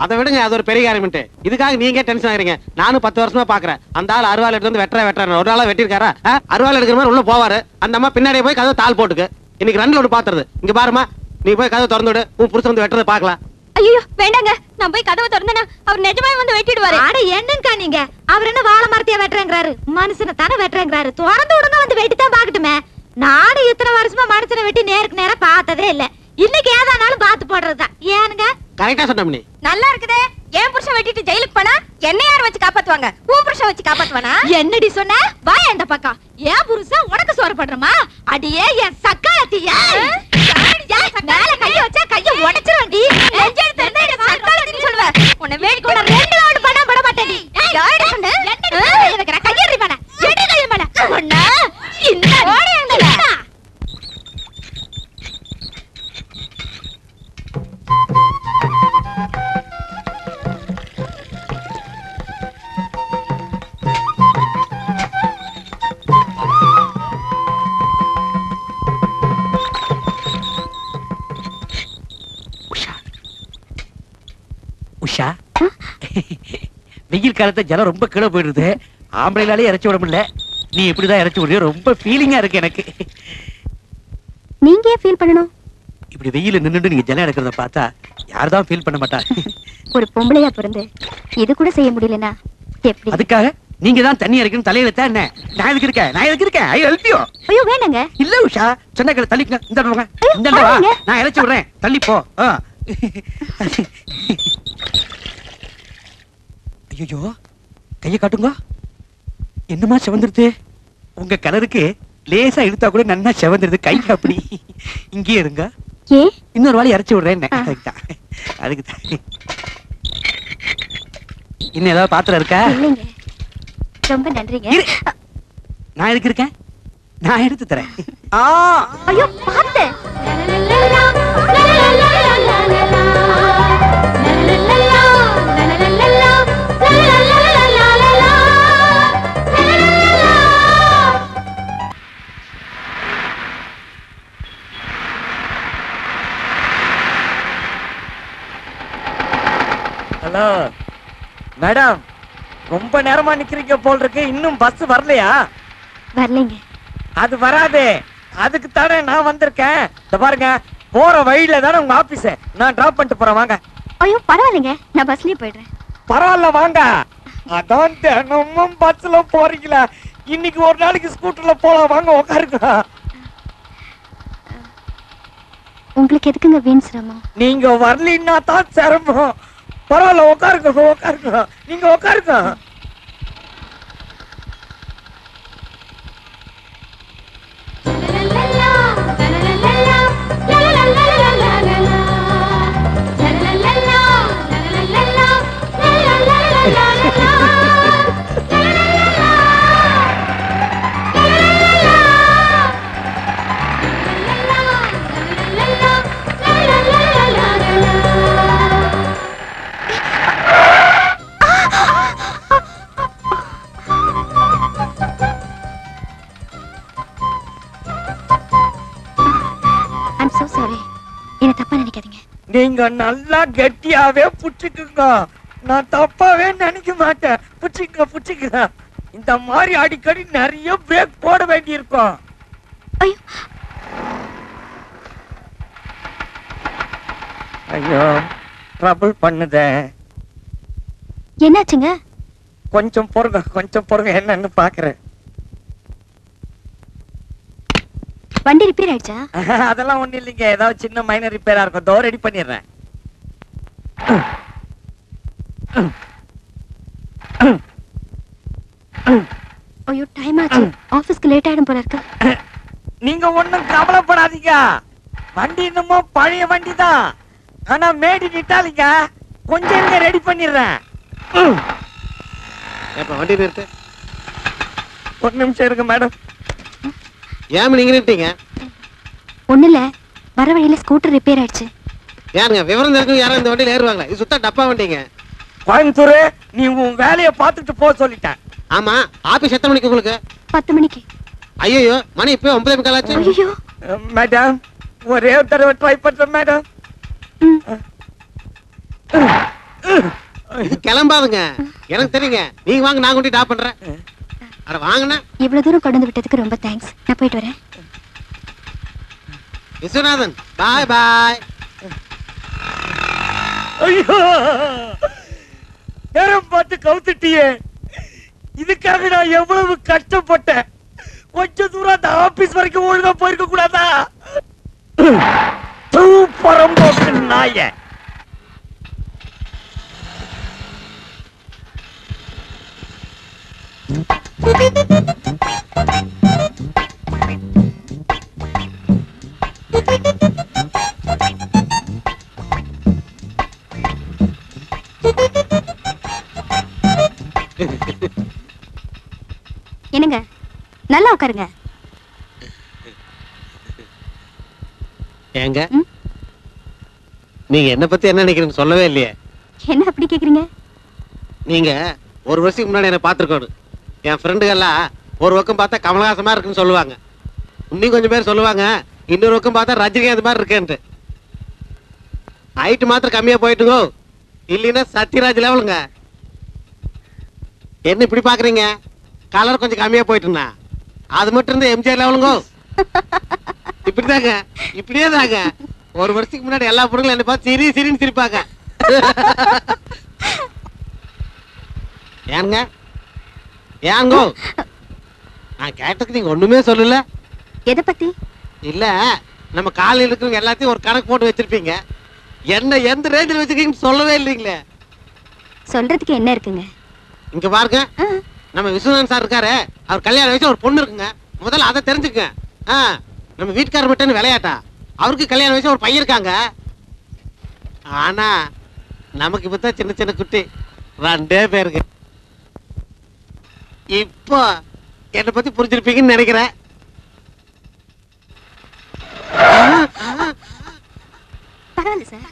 அதை விடுங்க, அது ஒரு பெரிய காரியம்ட்டு. இதுக்காக நீங்க டென்ஷன் ஆகிறீங்க. நானும் 10 வருஷமா பாக்குறேன். அந்த ஆள் அருவாள் எடுத்து வந்து வெட்டுறேன் ஒரு நாளா வெட்டிருக்காரா? அருவாள் எடுக்கிற மாதிரி உள்ள போவாரு. அந்த அம்மா பின்னாடியே போய் கதவை தாள் போட்டுக்கு. இன்னைக்கு 2ல 1 பாத்துறது. இங்க பாருமா, நீ போய் கதவை திறந்து விடு. உன் புருஷன் வந்து வெட்டுறதை பாக்கலாம். ஐயோ வேண்டாங்க, நான் போய் கதவை திறந்தேனா அவர் நிஜமாவே வந்து வெட்டிடுவாரு. அட என்னங்கா நீங்க? அவர் என்ன வாழை மரத்தையா வெட்டுறேங்கறாரு? மனுஷனை தானே வெட்டுறேங்கறாரு. திறந்து விடுங்க, வந்து வெட்டி தான் பாக்கட்டுமே. நாடு இத்தனை வருஷமா மனுஷனை வெட்டி நேருக்கு நேரா பார்த்ததே இல்ல. இன்னைக்கு ஏதானாலும் பார்த்து போடுறதுதான். ஏனுங்க? கரெக்டா சொன்ன நீ. நல்லா இருக்குதே. என் புருஷன் வெட்டிட்டு ஜெயிலுக்கு போனா என்ன யார் வச்சு காப்பாத்துவாங்க? உன் புருஷன் வச்சு காப்பாத்துவானா? என்னடி சொன்ன? வா இந்த பக்கம். என் புருஷன் உனக்கு சோறு பண்றமா? அடியே என் சக்காலத்தியா? மேல கைய வச்சா கைய உடைச்சிருவேன்டி. நெஞ்செடு தெரிஞ்சா என்ன சக்காலத்தின்னு சொல்லுவ? உன்னை வேடிக்கை கூட 2 ரவுண்ட் பண்ண பட மாட்டேடி. யாரடி சொன்ன? எனக்கு நான் கையறி பண்ண. எடி கைய பண்ண. அண்ணா இந்த ஓடியங்கல. உஷா, வெயில் காலத்துல ஜலம் ரொம்ப கீழே போயிடுது. ஆம்பளைனாலே இறச்சி விட முடியல. நீ எப்படிதான் இறச்சி விடுறியோ ரொம்ப ஃபீலிங்கா இருக்கு எனக்கு. நீங்க ஏன் ஃபீல் பண்ணணும்? இப்படி வெயில நின்னுட்டு நீங்க ஜலம் எடுக்கிறத பார்த்தா யார்தான் ஃபீல் பண்ண மாட்டா? ஒரு பொம்பளையா பிறந்து இது கூட செய்ய முடியலனா எப்படி? அதுக்காக நீங்க தான் தண்ணி இறக்கணும் தலையில தான் என்ன? நான் எதுக்கு இருக்கேன்? I help you. ஐயோ வேணாங்க. இல்ல உஷா, சொன்ன கேளு. தள்ளிங்க. இந்த வாங்க. இந்த வா. நான் இறச்சி விடுறேன். தள்ளி போ. ஐயோ, கைய காட்டுங்க. என்னமா செவந்துருது? உங்க கலருக்கு லேசா இழுத்தா கூட நன்னா செவந்துருது. கை அப்படி இங்கே இருங்க. இன்னொரு வாழை இறச்சி விடுறேன். அதுக்கு தான். இன்னும் ஏதாவது பாத்திரம் இருக்கா? ரொம்ப நன்றிங்க. நான் எதுக்கு இருக்கேன்? நான் எடுத்து தரேன். ஐயோ பாத்து. ஹலோ மேடம், ரொம்ப நேரமா நிக்கிறீங்க போல் இருக்கு. இன்னும் பஸ் வரலையா? வரலைங்க. அது வராதே. அதுக்கு தானே நான் வந்திருக்கேன். இத பாருங்க, போற வழியில தானே உங்க ஆபீஸ். நான் டிராப் பண்ணிட்டு போறேன். வாங்க. ஐயோ பரவாயில்லைங்க, நான் பஸ்லயே போயிடுறேன். பரவாயில்ல வாங்க. அதான் தினமும் பஸ்ல போறீங்களா? இன்னைக்கு ஒரு நாளைக்கு ஸ்கூட்டர்ல போலாம். வாங்க உட்காருங்க. உங்களுக்கு எதுக்குங்க வீண் சிரமம்? நீங்க வரலன்னா தான் சிரமம். பரவாயில்ல உட்காருங்க. நீங்க உட்காருங்க. நீங்க நல்லா கெட்டியாவே புடிச்சுக்குங்க. நான் தப்பாவே நினைக்க மாட்டேன். புடிச்சுக்க. இந்த மாதிரி அடிக்கடி நிறைய பிரேக் போட வேண்டி இருக்கும். ஐயோ ட்ரபிள் பண்ணுதே. என்னாச்சுங்க? கொஞ்சம் பொறுங்க என்னன்னு பாக்குறேன். வண்டி ரிப்பேர் ஆயிடுச்சா? அதெல்லாம் ஒண்ணு இல்லைங்க. ஏதாவது சின்ன மைனர் ரிப்பேரா இருக்கும். தோ ரெடி பண்ணிடுறேன். ஐயோ டைம் ஆச்சு. ஆபீஸ்க்கு லேட் ஆயிடும் போல இருக்கு. நீங்க ஒண்ணும் கவலைப்படாதீங்க. வண்டி இன்னமும் பழைய வண்டி தான். ஆனா மேடி நிட்டாலிங்க. கொஞ்சம் இருங்க, ரெடி பண்ணிடுறேன். வண்டி நிறுத்து. ஒரு நிமிஷம் இருங்க மேடம். ஏன் நீங்க நிறுத்தீங்க? ஒண்ணு இல்ல, வர வழியில ஸ்கூட்டர் ரிப்பேர் ஆயிடுச்சு. ஏங்க விவரம் தெரிஞ்சு யாரும் இந்த வண்டியில ஏறுவாங்களா? இது சுத்த டப்பா வண்டிங்க. கோயம்புத்தூர், நீ உன் வேலையை பார்த்துட்டு போ சொல்லிட்டேன். ஆமா, ஆபீஸ் எத்தனை மணிக்கு உங்களுக்கு? 10 மணிக்கு. ஐயோ மணி இப்போ 9:15 ஆச்சு. ஐயோ மேடம், ஒரே ஒரு தடவை ட்ரை பண்றேன் மேடம். இது கிளம்பாதுங்க. எனக்கு தெரியுங்க. நீங்க வாங்க, நான் கொண்டு டாப் பண்றேன். அட வாங்கண்ணா. இவ்வளவு தூரம் கொண்டு வந்து விட்டதுக்கு ரொம்ப தேங்க்ஸ். நான் போயிட்டு வரேன். விஸ்வநாதன், பாய் பாய். ஐயோ நேரம் பார்த்து கவுத்துட்டியே. இதுக்காக நான் எவ்வளவு கஷ்டப்பட்டேன். கொஞ்ச தூரம் அந்த ஆபீஸ் வரைக்கும் ஒழுங்கா போயிருக்க கூடாதா? பரம்போக்கு நாய. என்னங்க நல்லா உட்காருங்க. ஏங்க நீங்க என்ன பத்தி என்ன நினைக்கிறீங்கன்னு சொல்லவே இல்லையே. என்ன அப்படி கேக்குறீங்க? நீங்க ஒரு வருஷத்துக்கு முன்னாடி என்ன பாத்துருக்கணும். என் ஃப்ரெண்டுகள்லாம் ஒரு பக்கம் பார்த்தா கமலஹாசமா இருக்குன்னு சொல்லுவாங்க, இன்னும் கொஞ்சம் பேர் சொல்லுவாங்க இன்னொரு பக்கம் பார்த்தா ரஜினிகாந்த் மாதிரி இருக்கேன்ட்டு. ஹைட் மாத்திரம் கம்மியா போயிட்டுங்கோ, இல்லைன்னா சத்யராஜ் லெவலுங்க. என்ன இப்படி பாக்குறீங்க? கலர் கொஞ்சம் கம்மியா போயிட்டுனா அது மட்டும் இருந்தா எம்ஜிஆர் லெவலுங்கோ. இப்படிதாங்க, இப்படியே தாங்க. ஒரு வருஷத்துக்கு முன்னாடி எல்லா பொண்ணுங்களும் என்ன பார்த்து சிரி சிரின்னு சிரிப்பாங்க. ஏங்க ஏங்கோ நான் கேட்டதுக்கு நீங்க ஒண்ணுமே சொல்லல. எதை பத்தி? இல்ல நம்ம காலையில் இருக்கிறவங்க எல்லாத்தையும் ஒரு கணக்கு போட்டு வச்சிருப்பீங்க, என்ன எந்த ரேஞ்சில் வச்சிருக்கீங்கன்னு சொல்லவே இல்லைங்களே. சொல்றதுக்கு என்ன இருக்குங்க? இங்க பாருங்க, நம்ம விஸ்வநாதன் சார் இருக்காரு, அவர் கல்யாண வயசு ஒரு பொண்ணு இருக்குங்க. முதல்ல அதை தெரிஞ்சுக்க. நம்ம வீட்டுக்காரர் மட்டும் விளையாட்டா, அவருக்கு கல்யாண வயசு ஒரு பையன் இருக்காங்க. ஆனா நமக்கு இப்பதான் சின்ன சின்ன குட்டி 2 பேருக்கு. இப்போ என்னை பத்தி புரிஞ்சிருப்பீங்கன்னு நினைக்கிறேன். பரவாயில்ல சார்,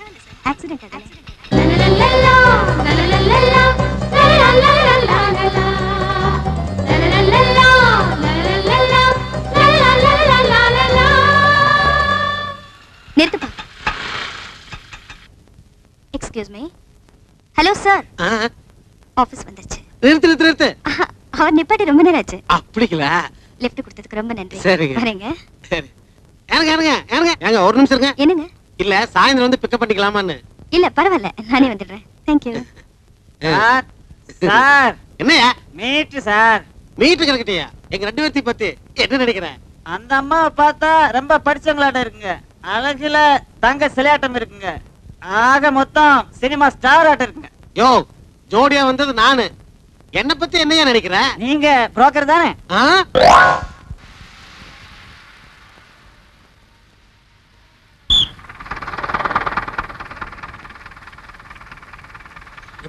ஆக்சிடென்ட் ஆகல. நிறுத்துப்பா. Excuse me. Hello sir, office வந்துச்சு. நிறுத்து நிறுத்து நிறுத்து. அவர் நிப்பாட்டி ரொம்ப நேரம் ஆச்சு. அப்படிங்களா? லிஃப்ட் கொடுத்ததுக்கு ரொம்ப நன்றி. சரிங்க. வரேங்க. சரி. ஏங்க ஒரு நிமிஷம் இருங்க. என்னங்க? இல்ல சாயந்தரம் வந்து பிக்கப் பண்ணிக்கலாமான்னு. இல்ல பரவாயில்ல, நானே வந்துடுறேன். Thank you. சார் சார் என்னையா? Meet sir. மீட் கரெக்ட்டியா? எங்க 2 பேர்த்தி பத்தி என்ன நினைக்கிறேன்? அந்த அம்மாவை பார்த்தா ரொம்ப படிச்சவங்களாட்ட இருக்குங்க, அழகுல தங்க சிலையாட்டம் இருக்குங்க, ஆக மொத்தம் சினிமா ஸ்டார் ஆட்டம் இருக்குங்க. யோ ஜோடியா வந்தது நானு, என்ன பத்தி என்னையா நினைக்கிற? நீங்க புரோக்கர் தானே?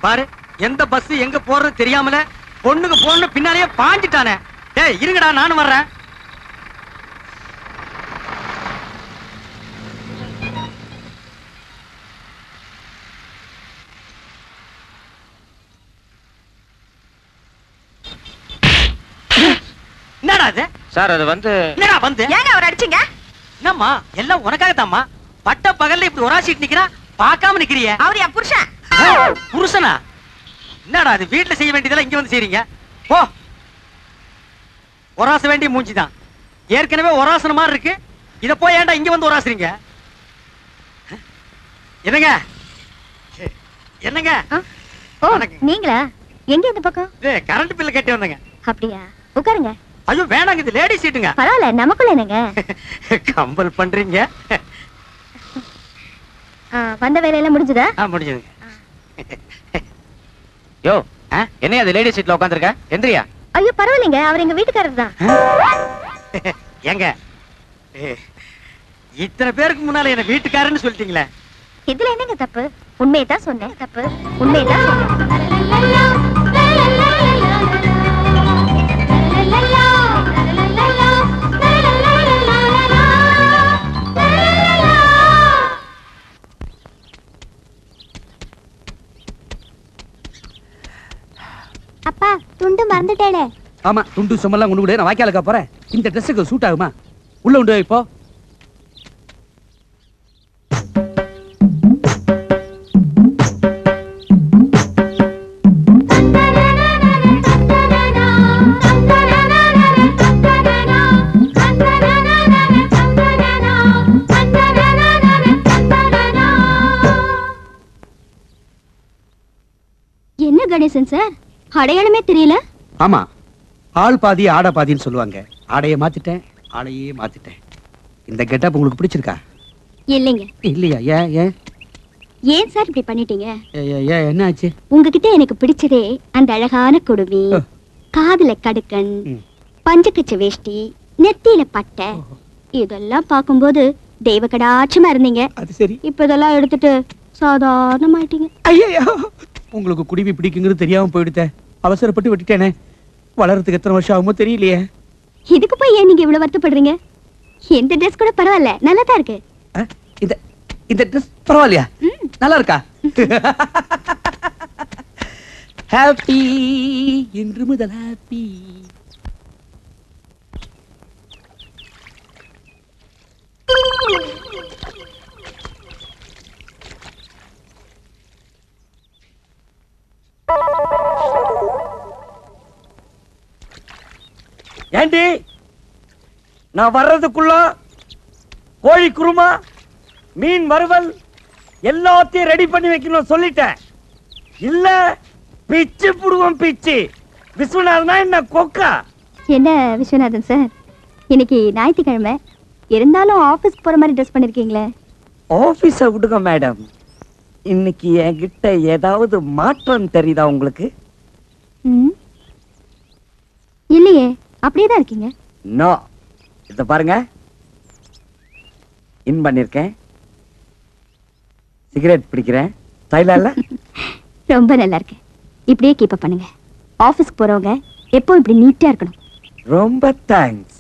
பாரு, எந்த பஸ் எங்க போறது தெரியாமல பொண்ணுக்கு போன பின்னாலேயே பாஞ்சிட்டானே. டேய் இருங்கடா, நானும் வர்றேன். என்னடா அது? சார் அது வந்து என்னடா வந்து? ஏங்க அவர் அடிச்சீங்க? என்னம்மா எல்லாம் உனக்காகத்தாம்மா. பட்ட பகல்ல இப்படி ஒராசிட்டு நிக்கிறா, பார்க்காம நிக்கிறிய. அவர் என் புருஷன். புருஷனா? என்னடா அது, வீட்டுல செய்ய வேண்டியதெல்லாம் இங்க வந்து செய்றீங்க? போ. ஒராச வேண்டிய மூஞ்சிதான், ஏற்கனவே ஒராசன மாதிரி இருக்கு, இத போய் ஏன்டா இங்க வந்து ஒராசுறீங்க? என்னங்க என்னங்க? ஓ நீங்களா? எங்க இந்த பக்கம்? கரண்ட் பில்ல கட்டி வந்தங்க. அப்படியா? உட்காருங்க. ஐயோ வேணாங்க, இது லேடி சீட்டுங்க. பரவாயில்ல, நமக்குள்ள என்னங்க கம்பல் பண்றீங்க. வந்த வேலையெல்லாம் முடிஞ்சதா? முடிஞ்சதுங்க. யோ என்ன அது லேடி சீட்ல உட்கார்ந்திருக்க? எந்திரியா. ஐயோ பரவாயில்லைங்க, அவர் எங்க வீட்டுக்காரர் தான். ஏங்க இத்தனை பேருக்கு முன்னால என்ன வீட்டுக்காரன்னு சொல்லிட்டீங்களே, இதுல என்னங்க தப்பு? உண்மையை தான் சொன்னேன். தப்பு உண்மையை தான் சொன்னேன். அப்பா துண்டு மறந்துட்டேனே. ஆமா, துண்டு சும்மெல்லாம் கொண்டு விடு, நான் வாய்க்காலுக்கா போறேன். இந்த ட்ரெஸ்ஸுக்கு சூட் ஆகுமா? உள்ள உண்டு இப்போ. என்ன கணேசன் சார், அடையாளமே தெரியல. ஆமா, ஆள் பாதி ஆடை பாதின்னு சொல்லுவாங்க. ஆடையை மாத்திட்டேன், ஆளையே மாத்திட்டேன். இந்த கெட்டப் உங்களுக்கு பிடிச்சிருக்கா? இல்லைங்க. இல்லையா? ஏன் ஏன் ஏன் சார் இப்படி பண்ணிட்டீங்க? என்ன ஆச்சு? உங்ககிட்ட எனக்கு பிடிச்சதே அந்த அழகான குடுமி. காதுல கடுக்கன், பஞ்சக்கச்ச வேஷ்டி, நெத்தியில பட்டை இதெல்லாம் பார்க்கும்போது தெய்வ கடாட்சமா இருந்தீங்க. அது சரி. இப்ப இதெல்லாம் எடுத்துட்டு சாதாரணமாயிட்டீங்க. ஐயோ, உங்களுக்கு குடிவி பிடிக்குங்கிறது தெரியாம போயிடுத்த. அவசரப்பட்டு விட்டுட்டேனே. வளர்றதுக்கு எத்தனை வருஷம் ஆகுமோ தெரியலையே. இதுக்கு போய் ஏன் நீங்க இவ்வளவு வருத்தப்படுறீங்க? எந்த ட்ரெஸ் கூட பரவாயில்ல, நல்லா தான் இருக்கு. இந்த ட்ரெஸ் பரவாயில்லையா? நல்லா இருக்கா? ஹாப்பி இன்று முதல் ஹாப்பி. ஏண்டி நான் வர்றதுக்குள்ள கோழி குருமா, மீன் வறுவல் எல்லாத்தையும் ரெடி பண்ணி வைக்கணும் சொல்லிட்டேன். இல்ல பிச்சு புடுவோம் பிச்சு. விஸ்வநாதனா என்ன கொக்கா? என்ன விஸ்வநாதன் சார், இன்னைக்கு ஞாயிற்றுக்கிழமை இருந்தாலும் ஆபீஸ்க்கு போற மாதிரி ட்ரெஸ் பண்ணிருக்கீங்களே. ஆபீஸ விடுங்க மேடம். இன்னைக்கு என்கிட்ட ஏதாவது மாற்றம் தெரியுதா உங்களுக்கு? இல்லையே, அப்படியே தான் இருக்கீங்க. நோ, இத பாருங்க. இன் பண்ணிருக்கேன், சிகரெட் பிடிக்கிறேன். ஸ்டைலா இல்ல? ரொம்ப நல்லா இருக்கு. இப்படியே கீப் அப் பண்ணுங்க. ஆபீஸ்க்கு போறவங்க எப்போ இப்படி நீட்டா இருக்கணும். ரொம்ப தேங்க்ஸ்.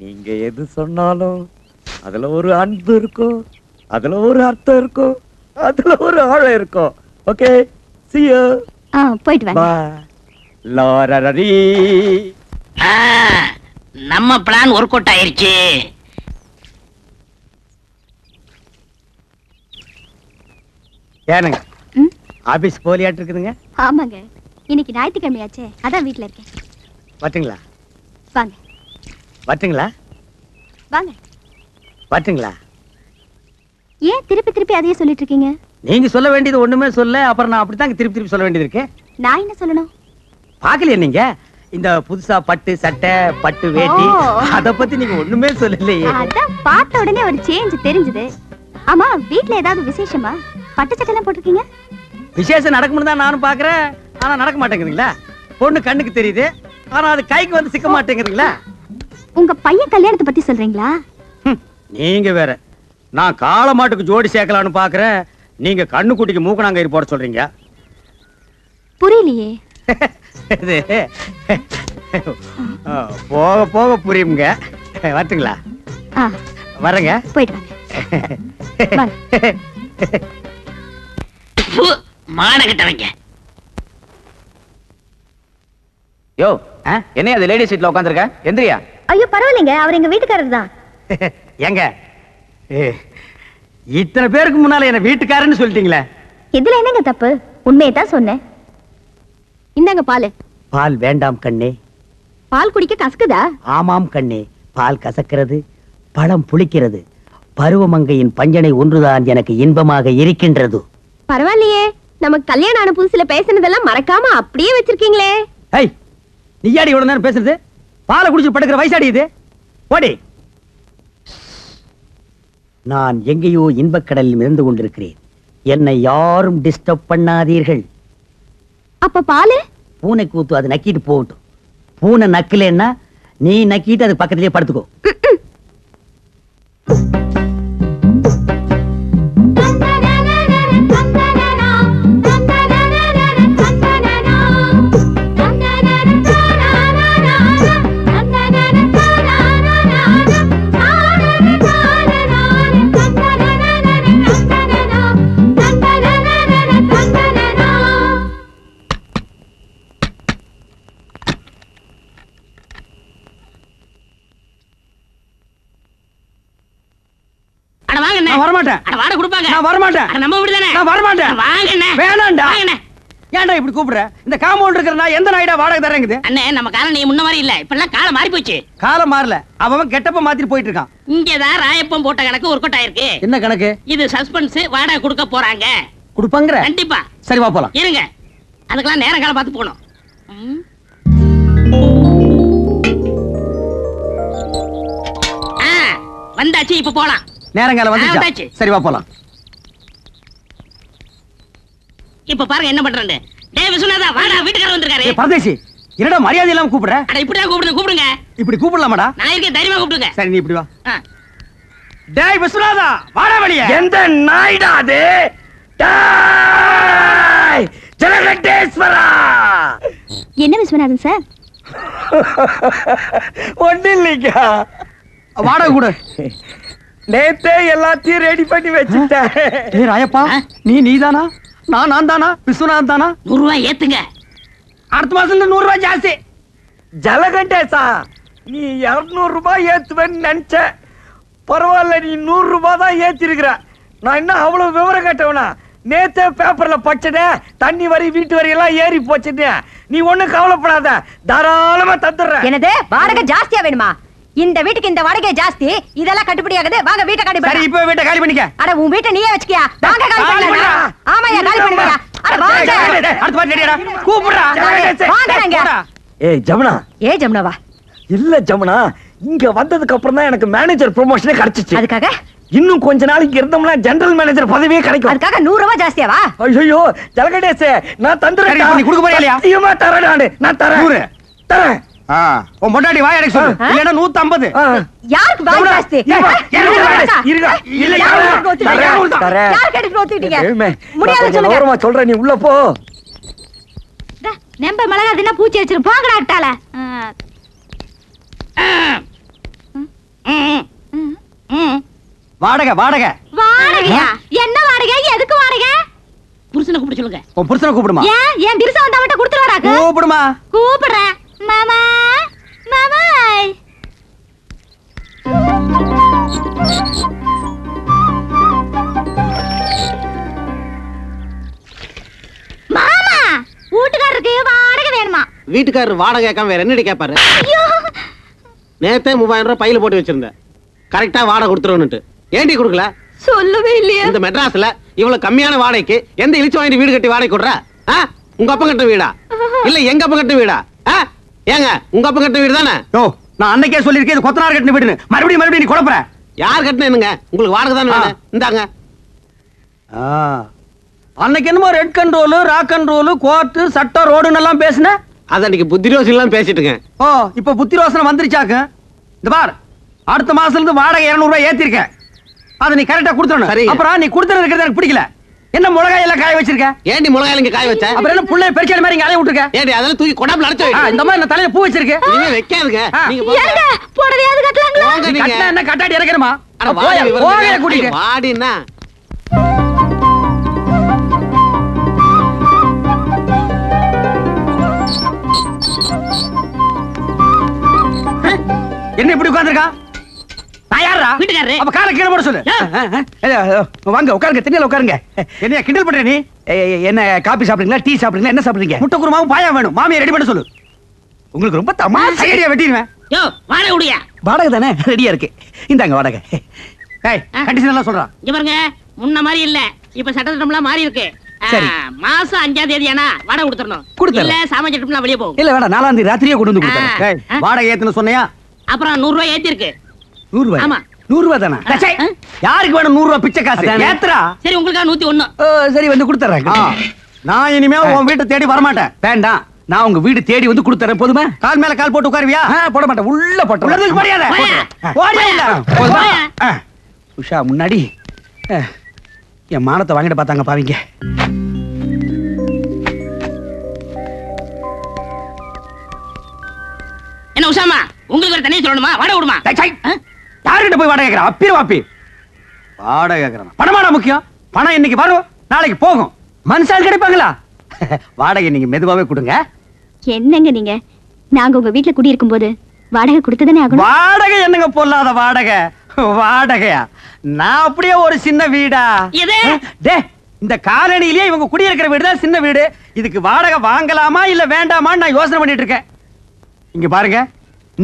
நீங்க எது சொன்னாலும் அதுல ஒரு அன்பு இருக்கும், அதுல ஒரு அர்த்தம் இருக்கும், அதுல ஒரு ஆழம் இருக்கும். Okay, see you. போயிட்டு வாங்க. Bye. லாரரரி. நம்ம பிளான் ஒர்க் அவுட் ஆயிருச்சு. ஏனுங்க ஆபீஸ் போலியாட்டு இருக்குதுங்க? ஆமாங்க, இன்னைக்கு ஞாயிற்றுக்கிழமையாச்சே, அதான் வீட்டுல இருக்கேன். வரட்டுங்களா? வாங்க. வரட்டுங்களா? வாங்க. வரட்டுங்களா? ஏன் திருப்பி திருப்பி அதையே சொல்லிட்டு இருக்கீங்க? நீங்க சொல்ல வேண்டியது ஒண்ணுமே சொல்ல, அப்புறம் நான் அப்படித்தான் திருப்பி திருப்பி சொல்ல வேண்டியது இருக்கு. நான் என்ன சொல்லணும்? பாக்கலையா நீங்க இந்த புதுசா பட்டு சட்டை, பட்டு வேட்டி, அத பத்தி நீங்க ஒண்ணுமே சொல்லலையே. அதான் பார்த்த உடனே ஒரு சேஞ்ச் தெரிஞ்சது. ஆமா, வீட்ல ஏதாவது விசேஷமா? பட்டு சட்டை எல்லாம் போட்டிருக்கீங்க? விசேஷம் நடக்கும்னு தான் நானும் பாக்குறேன், ஆனா நடக்க மாட்டேங்குதுங்களா? பொண்ணு கண்ணுக்கு தெரியுது, ஆனா அது கைக்கு வந்து சிக்க மாட்டேங்குதுங்களா? உங்க பையன் கல்யாணத்தை பத்தி சொல்றீங்களா? நீங்க வேற. நான் காள மாட்டுக்கு ஜோடி சேர்க்கலான்னு பாக்குறேன், நீங்க கண்ணு குட்டிக்கு மூக்கணாங்கயிறு போட சொல்றீங்க. புரியலையே. போக போக புரியுங்க. வரட்டுங்களா? வரேங்க. போயிட்டு வாங்க. மானகிட்டவங்க. யோ, என்ன அது லேடி சீட்ல உட்கார்ந்திருக்க? எந்திரியா. ஐயோ பரவாயில்லைங்க, அவர் எங்க வீட்டுக்காரர் தான். ஏங்க, இத்தனை பேருக்கு முன்னால என்ன வீட்டுக்காரன்னு சொல்லிட்டீங்களே. இதுல என்னங்க தப்பு? உண்மையை தான் சொன்னேன். இந்தாங்க பால். பால் வேண்டாம் கண்ணே. பால் குடிக்க கசக்குதா? ஆமாம் கண்ணே, பால் கசக்கிறது, பழம் புளிக்கிறது. பருவமங்கையின் பஞ்சனை ஒன்றுதான் எனக்கு இன்பமாக இருக்கின்றது. பரவாயில்லையே, நமக்கு கல்யாணம் ஆன புதுசுல பேசினதெல்லாம் மறக்காம அப்படியே வச்சிருக்கீங்களே. ஏய், நீயாடி இவ்வளவு நேரம் பேசுறது? பாலை குடிச்சு படுக்கிற வயசாடி இது. ஓடி. நான் எங்கேயோ இன்பக்கடலில் மிதந்து கொண்டிருக்கிறேன். என்னை யாரும் டிஸ்டர்ப் பண்ணாதீர்கள். அப்ப பாலு? பூனை கூத்து, அது நக்கிட்டு போகட்டும். பூனை நக்கலன்னா நீ நக்கிட்டு அது பக்கத்திலேயே படுத்துக்கோ. இப்படி கூப்பிடுற இந்த காம்பவுண்ட் இருக்கிற எந்த நாயிடா வாடகை தரேங்குது? அண்ணே, நம்ம காலம் நீ முன்ன மாதிரி இல்ல, இப்பெல்லாம் காலம் மாறி போச்சு. காலம் மாறல, அவன் கெட்டப்ப மாத்திட்டு போயிட்டு இருக்கான். இங்கதான் ராயப்பம் போட்ட கணக்கு ஒர்க் அவுட் ஆயிருக்கு. என்ன கணக்கு? இது சஸ்பென்ஸ். வாடகை கொடுக்க போறாங்க. கொடுப்பாங்க கண்டிப்பா. சரி வா போலாம். இருங்க, அதுக்கெல்லாம் நேரம் காலம் பார்த்து போகணும். வந்தாச்சு, இப்ப போலாம். நேரங்காலம் வந்துச்சு. சரி வா போலாம். இப்ப பாருங்க என்ன பண்றேன்னு. டேய் விஸ்வநாதா, வாடா, வீட்டுக்காரர் வந்திருக்காரு. பரதேசி, என்னடா மரியாதை இல்லாம கூப்பிடுற? அட இப்படியே கூப்பிடுங்க. இப்படி கூப்பிடலாமாடா? நான் இருக்கேன், தைரியமா கூப்பிடுங்க. சரி நீ இப்படி வா. டேய் விஸ்வநாதா, வாடா வெளிய. எந்த நாய்டா அது? டேய் ஜலகண்டேஸ்வரா. என்ன விஸ்வநாதன் சார்? ஒண்ணு இல்லைங்க. வாடா கூட. நேத்தே எல்லாத்தையும் ரெடி பண்ணி வச்சுட்டேன். ஏய் ராயப்பா, நீதானா? நான் தானா? விஸ்வநாதன் தானா? 100 ரூபாய் ஏத்துங்க. அடுத்த மாசத்துல 100 ரூபாய் ஜாஸ்தி. ஜலகண்டேசா, நீ 200 ரூபாய் ஏத்துவேன்னு நினைச்ச. பரவாயில்ல, நீ 100 ரூபாய் தான் ஏத்திருக்கிற. நான் என்ன அவ்வளவு விவரம் கேட்டவனா? நேத்தே பேப்பர்ல படிச்சதே தண்ணி வரி வீட்டு வரி எல்லாம் ஏறி போச்சுன்னு. நீ ஒண்ணும் கவலைப்படாத, தாராளமா தந்துடுறேன். என்னது வாடகை ஜாஸ்தியா வேணுமா? இந்த வீட்டுக்கு இந்த வாடகை ஜாஸ்தி, இதெல்லாம் கட்டுப்படி ஆகுது. வாங்க வீட்டை காலி பண்ணு. சரி இப்போ வீட்டை காலி பண்ணிக்க. அட உன் வீட்டை நீயே வச்சுக்கியா? வாங்க காலி பண்ணு. ஆமாயா காலி பண்ணுங்க. அட வாங்க. அடுத்த பாட்டு ரெடியாடா. கூப்பிடுடா. வாங்கங்க. ஏய் ஜமுனா. ஜமுனாவா? இல்ல ஜமுனா, இங்க வந்ததுக்கு அப்புறம் தான் எனக்கு மேனேஜர் ப்ரமோஷனே கிடைச்சிச்சு. அதுக்காக இன்னும் கொஞ்ச நாளைக்கு இருந்தோம்னா ஜெனரல் மேனேஜர் பதவியே கிடைக்கும். அதுக்காக 100 ரூபாய் ஜாஸ்தியாவா? ஐயோ ஜலகண்டேசே, நான் தந்துறேன். நீ கொடுக்க போறியா இல்லையா? சத்தியமா தரேன். நான் தரேன். 100 தரேன். உன் பொண்டாட்டி வாய் அடைக்க சொல்லு. இல்லனா 150. யாருக்கு வாய் ஜாஸ்தி? இருங்க. இல்ல யார் கேட்டு ஓத்திட்டீங்க? முடியாது சொல்லுங்க. ஓரமா சொல்றேன், நீ உள்ள போ. நெம்ப மிளகா தின்னா பூச்சி வச்சிரு. போங்கடா அட்டால. வாடகை வாடகை. வாடகையா? என்ன வாடகை? எதுக்கு வாடகை? புருஷனை கூப்பிட சொல்லுங்க. உன் புருஷனை கூப்பிடுமா? ஏன் திருசா வந்தா மட்டும் கொடுத்துருவாராக்கு? கூப்பிடுமா? கூப்பிடுறேன். மாமா மாமாய். மாமா வீட்டுக்காரருக்கு வாடகை வேணுமா? வீட்டுக்காரர் வாடகை கேட்காம வேற என்னடி கேட்பாரு? நேத்தே 3000 ரூபாய் பையில போட்டு வச்சிருந்தேன். கரெக்டா வாடகை கொடுத்துருவனுட்டு. ஏண்டி கொடுக்கல? சொல்லவே இல்லையா? இந்த மெட்ராஸ்ல இவ்வளவு கம்மியான வாடகைக்கு எந்த இழிச்சு வாங்கி வீடு கட்டி வாடகை கொடுற? உங்க அப்பா கட்ட வீடா இல்ல எங்க அப்பா கட்ட வீடா? ஏங்க உங்க அப்பா கட்ட வீடு தானே? நான் அன்னைக்கே சொல்லிருக்கேன், இது கொத்தனார் கட்டின வீடுன்னு. மறுபடியும் நீ குழப்பற. யார் கட்டின என்னங்க? உங்களுக்கு வாடகை தானே வேணும். இந்தாங்க. அன்னைக்கு என்னமோ red control, rock control, court, சட்டம், ரோடுன்னு எல்லாம் பேசுன. அத அன்னைக்கு புத்தி ரோசனை எல்லாம் பேசிட்டு இருக்கேன். இப்ப புத்தி ரோசனை வந்துருச்சாக்கு. இந்த பார், அடுத்த மாசத்துல இருந்து வாடகை 200 ரூபாய் ஏத்திருக்கேன். அதை நீ கரெக்டா கொடுத்துறணும். அப்புறம் நீ கொடுத்துறது இருக்கிறது எனக்கு பிடிக்கல. என்ன மிளகாய் எல்லாம் காய வச்சிருக்க? ஏண்டி மிளகாய் இங்க காய வச்ச? அப்புறம் என்ன புள்ளைய பெருக்கல மாதிரி இங்க அலைய விட்டுருக்க? ஏண்டி அதெல்லாம் தூக்கி கொடாப்ல அடைச்சு வை. இந்த மாதிரி நான் தலையில பூ வச்சிருக்க. இனிமே வைக்காதுங்க. நீங்க ஏங்க போடவையாவது கட்டலாங்களா? போங்க நீங்க. என்ன கட்டாடி இறக்கணுமா? அட போய கூட்டிட்டு வாடினா. என்ன இப்படி உட்கார்ந்திருக்கா? நான் யாரா? வீட்டுக்காரரு. அப்ப காரை கீழே போட சொல்லு. வாங்க உட்காருங்க, திண்ணையில உட்காருங்க. என்ன கிண்டல் பண்ற நீ? என்ன காபி சாப்பிடுறீங்களா, டீ சாப்பிடுறீங்களா, என்ன சாப்பிடுறீங்க? முட்டை குருமாவும் பாயா வேணும். மாமியை ரெடி பண்ண சொல்லு. உங்களுக்கு ரொம்ப தமாஷா ஐடியா வெட்டிடுவேன். யோ வாடகை உடையா? வாடகை தானே ரெடியா இருக்கு. இந்தாங்க வாடகை. ஏய் கண்டிஷன் எல்லாம் சொல்றான். இங்க பாருங்க, முன்ன மாதிரி இல்ல. இப்ப சட்டத்திட்டம்லாம் மாறி இருக்கு. மாசம் 5ஆம் தேதி ஆனா வாடகை கொடுத்துறணும். இல்ல சாமான் சட்டம்லாம் வெளியே போகும். இல்ல வேணாம், 4ஆம் தேதி ராத்திரியே கொண்டு வந்து கொடுத்துறேன். வாடகை ஏத்துன சொன்னையா? அப்புறம் 100 ரூபாய் ஏத்தி இருக்கு. 100 ரூபாய்? ஆமா. 100 ரூபாய் தானா? யாருக்கு வேணும் 100 ரூபாய் பிச்சை காசு? ஏத்துறா. சரி உங்களுக்கா 101. சரி வந்து கொடுத்துறேன். நான் இனிமே உன் வீட்டை தேடி வர மாட்டேன். வேண்டாம், நான் உங்க வீடு தேடி வந்து கொடுத்துறேன். போதுமா? கால் மேல கால் போட்டு உட்காருவியா? போட மாட்டேன். உள்ள போட்டு உள்ளதுக்கு முடியாத. போடியா. உஷா முன்னாடி என் மானத்தை வாங்கிட்டு பார்த்தாங்க பாவீங்க. என்ன உஷாமா, உங்களுக்கு ஒரு தனியா சொல்லணுமா? வாடகை விடுமா? யாருகிட்ட போய் வாடகை கேட்கற? அப்பி வாப்பி வாடகை கேட்கறான். பணமாடா முக்கியம். பணம் இன்னைக்கு வரும், நாளைக்கு போகும். மனுஷால் கிடைப்பாங்களா? வாடகை நீங்க மெதுவாவே கொடுங்க. என்னங்க நீங்க? நாங்க உங்க வீட்டுல குடி இருக்கும் போது வாடகை கொடுத்துதானே ஆகணும். வாடகை என்னங்க பொல்லாத வாடகை? வாடகையா? நான் அப்படியே ஒரு சின்ன வீடா? டே, இந்த காலனிலேயே இவங்க குடியிருக்கிற வீடு தான் சின்ன வீடு. இதுக்கு வாடகை வாங்கலாமா இல்ல வேண்டாமான்னு நான் யோசனை பண்ணிட்டு இருக்கேன். இங்க பாருங்க,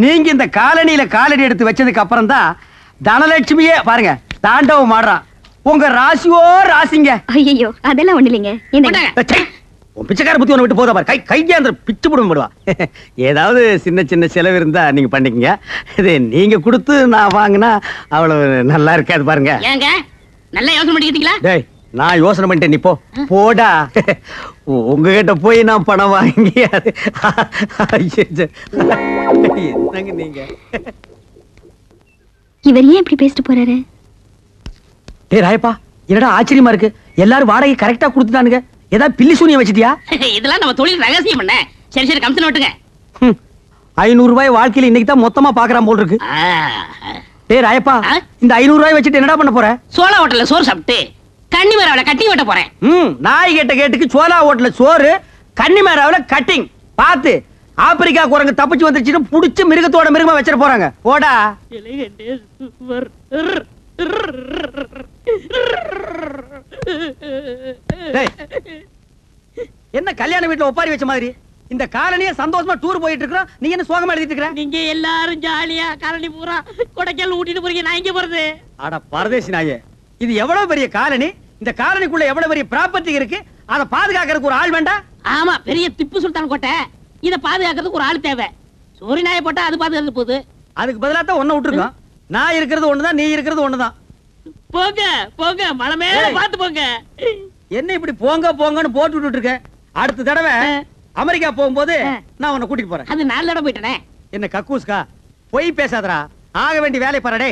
நீங்க இந்த காலனியில காலடி எடுத்து வச்சதுக்கு அப்புறம் தான் தனலட்சுமியே பாருங்க தாண்டவம் ஆடுறான். உங்க ராசியோ ராசிங்க. ஐயோ அதெல்லாம் ஒண்ணு இல்லைங்க. உன் பிச்சைக்கார புத்தி ஒண்ணு விட்டு போதா பாரு. கையா அந்த பிச்சு போடுவோம் போடுவா. ஏதாவது சின்ன சின்ன செலவு இருந்தா நீங்க பண்ணிக்கங்க. இது நீங்க கொடுத்து நான் வாங்கினா அவ்வளவு நல்லா இருக்காது பாருங்க. ஏங்க நல்லா யோசனை பண்ணிக்கிட்டீங்களா? டேய், நான் யோசனை பண்ணிட்டேன், நீ போ. போடா. உங்ககிட்ட போய் நான் பணம் வாங்கி என்னங்க நீங்க? இவர் ஏன் இப்படி பேசிட்டு போறாரு? டேய் ராயப்பா, என்னடா ஆச்சரியமா இருக்கு, எல்லாரும் வாடகை கரெக்டா கொடுத்துட்டானுங்க. ஏதாவது பில்லி சூனியம் வச்சிட்டியா? இதெல்லாம் நம்ம தொழில் ரகசியம் பண்ண. சரி சரி, கமிஷன் ஓட்டுங்க. 500 ரூபாய் வாழ்க்கையில இன்னைக்கு தான் மொத்தமா பாக்குறான் போல் இருக்கு. டேய் ராயப்பா, இந்த 500 ரூபாய் வச்சுட்டு என்னடா பண்ண போற? சோளா ஹோட்டல்ல சோறு சாப்பிட்டு கன்னிமேராவில கட்டிங் வெட்ட போறேன். நாய் கேட்ட கேட்டுக்கு சோளா ஹோட்டல்ல சோறு, கன்னிமேராவில கட்டிங். பாத்து ஆப்பிரிக்கா குரங்கு தப்பிச்சு வந்துருச்சுன்னு புடிச்சு மிருகத்தோட மிருகமா வச்சிட போறாங்க. போடா. என்ன கல்யாண வீட்டுல ஒப்பாரி வச்ச மாதிரி இந்த காலனிய சந்தோஷமா டூர் போயிட்டு இருக்கோம், நீ என்ன சோகமா எழுதிட்டு இருக்கற? நீங்க எல்லாரும் ஜாலியா காலனி பூரா கொடைக்கானல் ஊட்டிட்டு போறீங்க, நான் இங்க போறது. அட பரதேசி நாயே, இது எவ்வளவு பெரிய காலனி, இந்த காலனிக்குள்ள எவ்வளவு பெரிய ப்ராப்பர்ட்டி இருக்கு, அத பாதுகாக்கிறதுக்கு ஒரு ஆள் வேண்டாம்? ஆமா, பெரிய திப்பு சுல்தான் கோட்டை, இத பாதுகாக்கிறதுக்கு ஒரு ஆள் தேவை. சோரி நாயை போட்டா அது பாதுகாத்து போகுது. அதுக்கு பதிலா தான் ஒண்ணு விட்டுருக்கோம். நான் இருக்கிறது ஒண்ணுதான், நீ இருக்கிறது ஒண்ணுதான். போங்க போங்க, மலை மேல பாத்து போங்க. என்ன இப்படி போங்க போங்கன்னு போட்டு விட்டுட்டு இருக்க? அடுத்த தடவை அமெரிக்கா போகும்போது நான் உன்னை கூட்டிட்டு போறேன். அது 4 தடவை போயிட்டனே. என்ன கக்கூஸ்கா, போய் பேசாதடா, ஆக வேண்டிய வேலை பாருடே.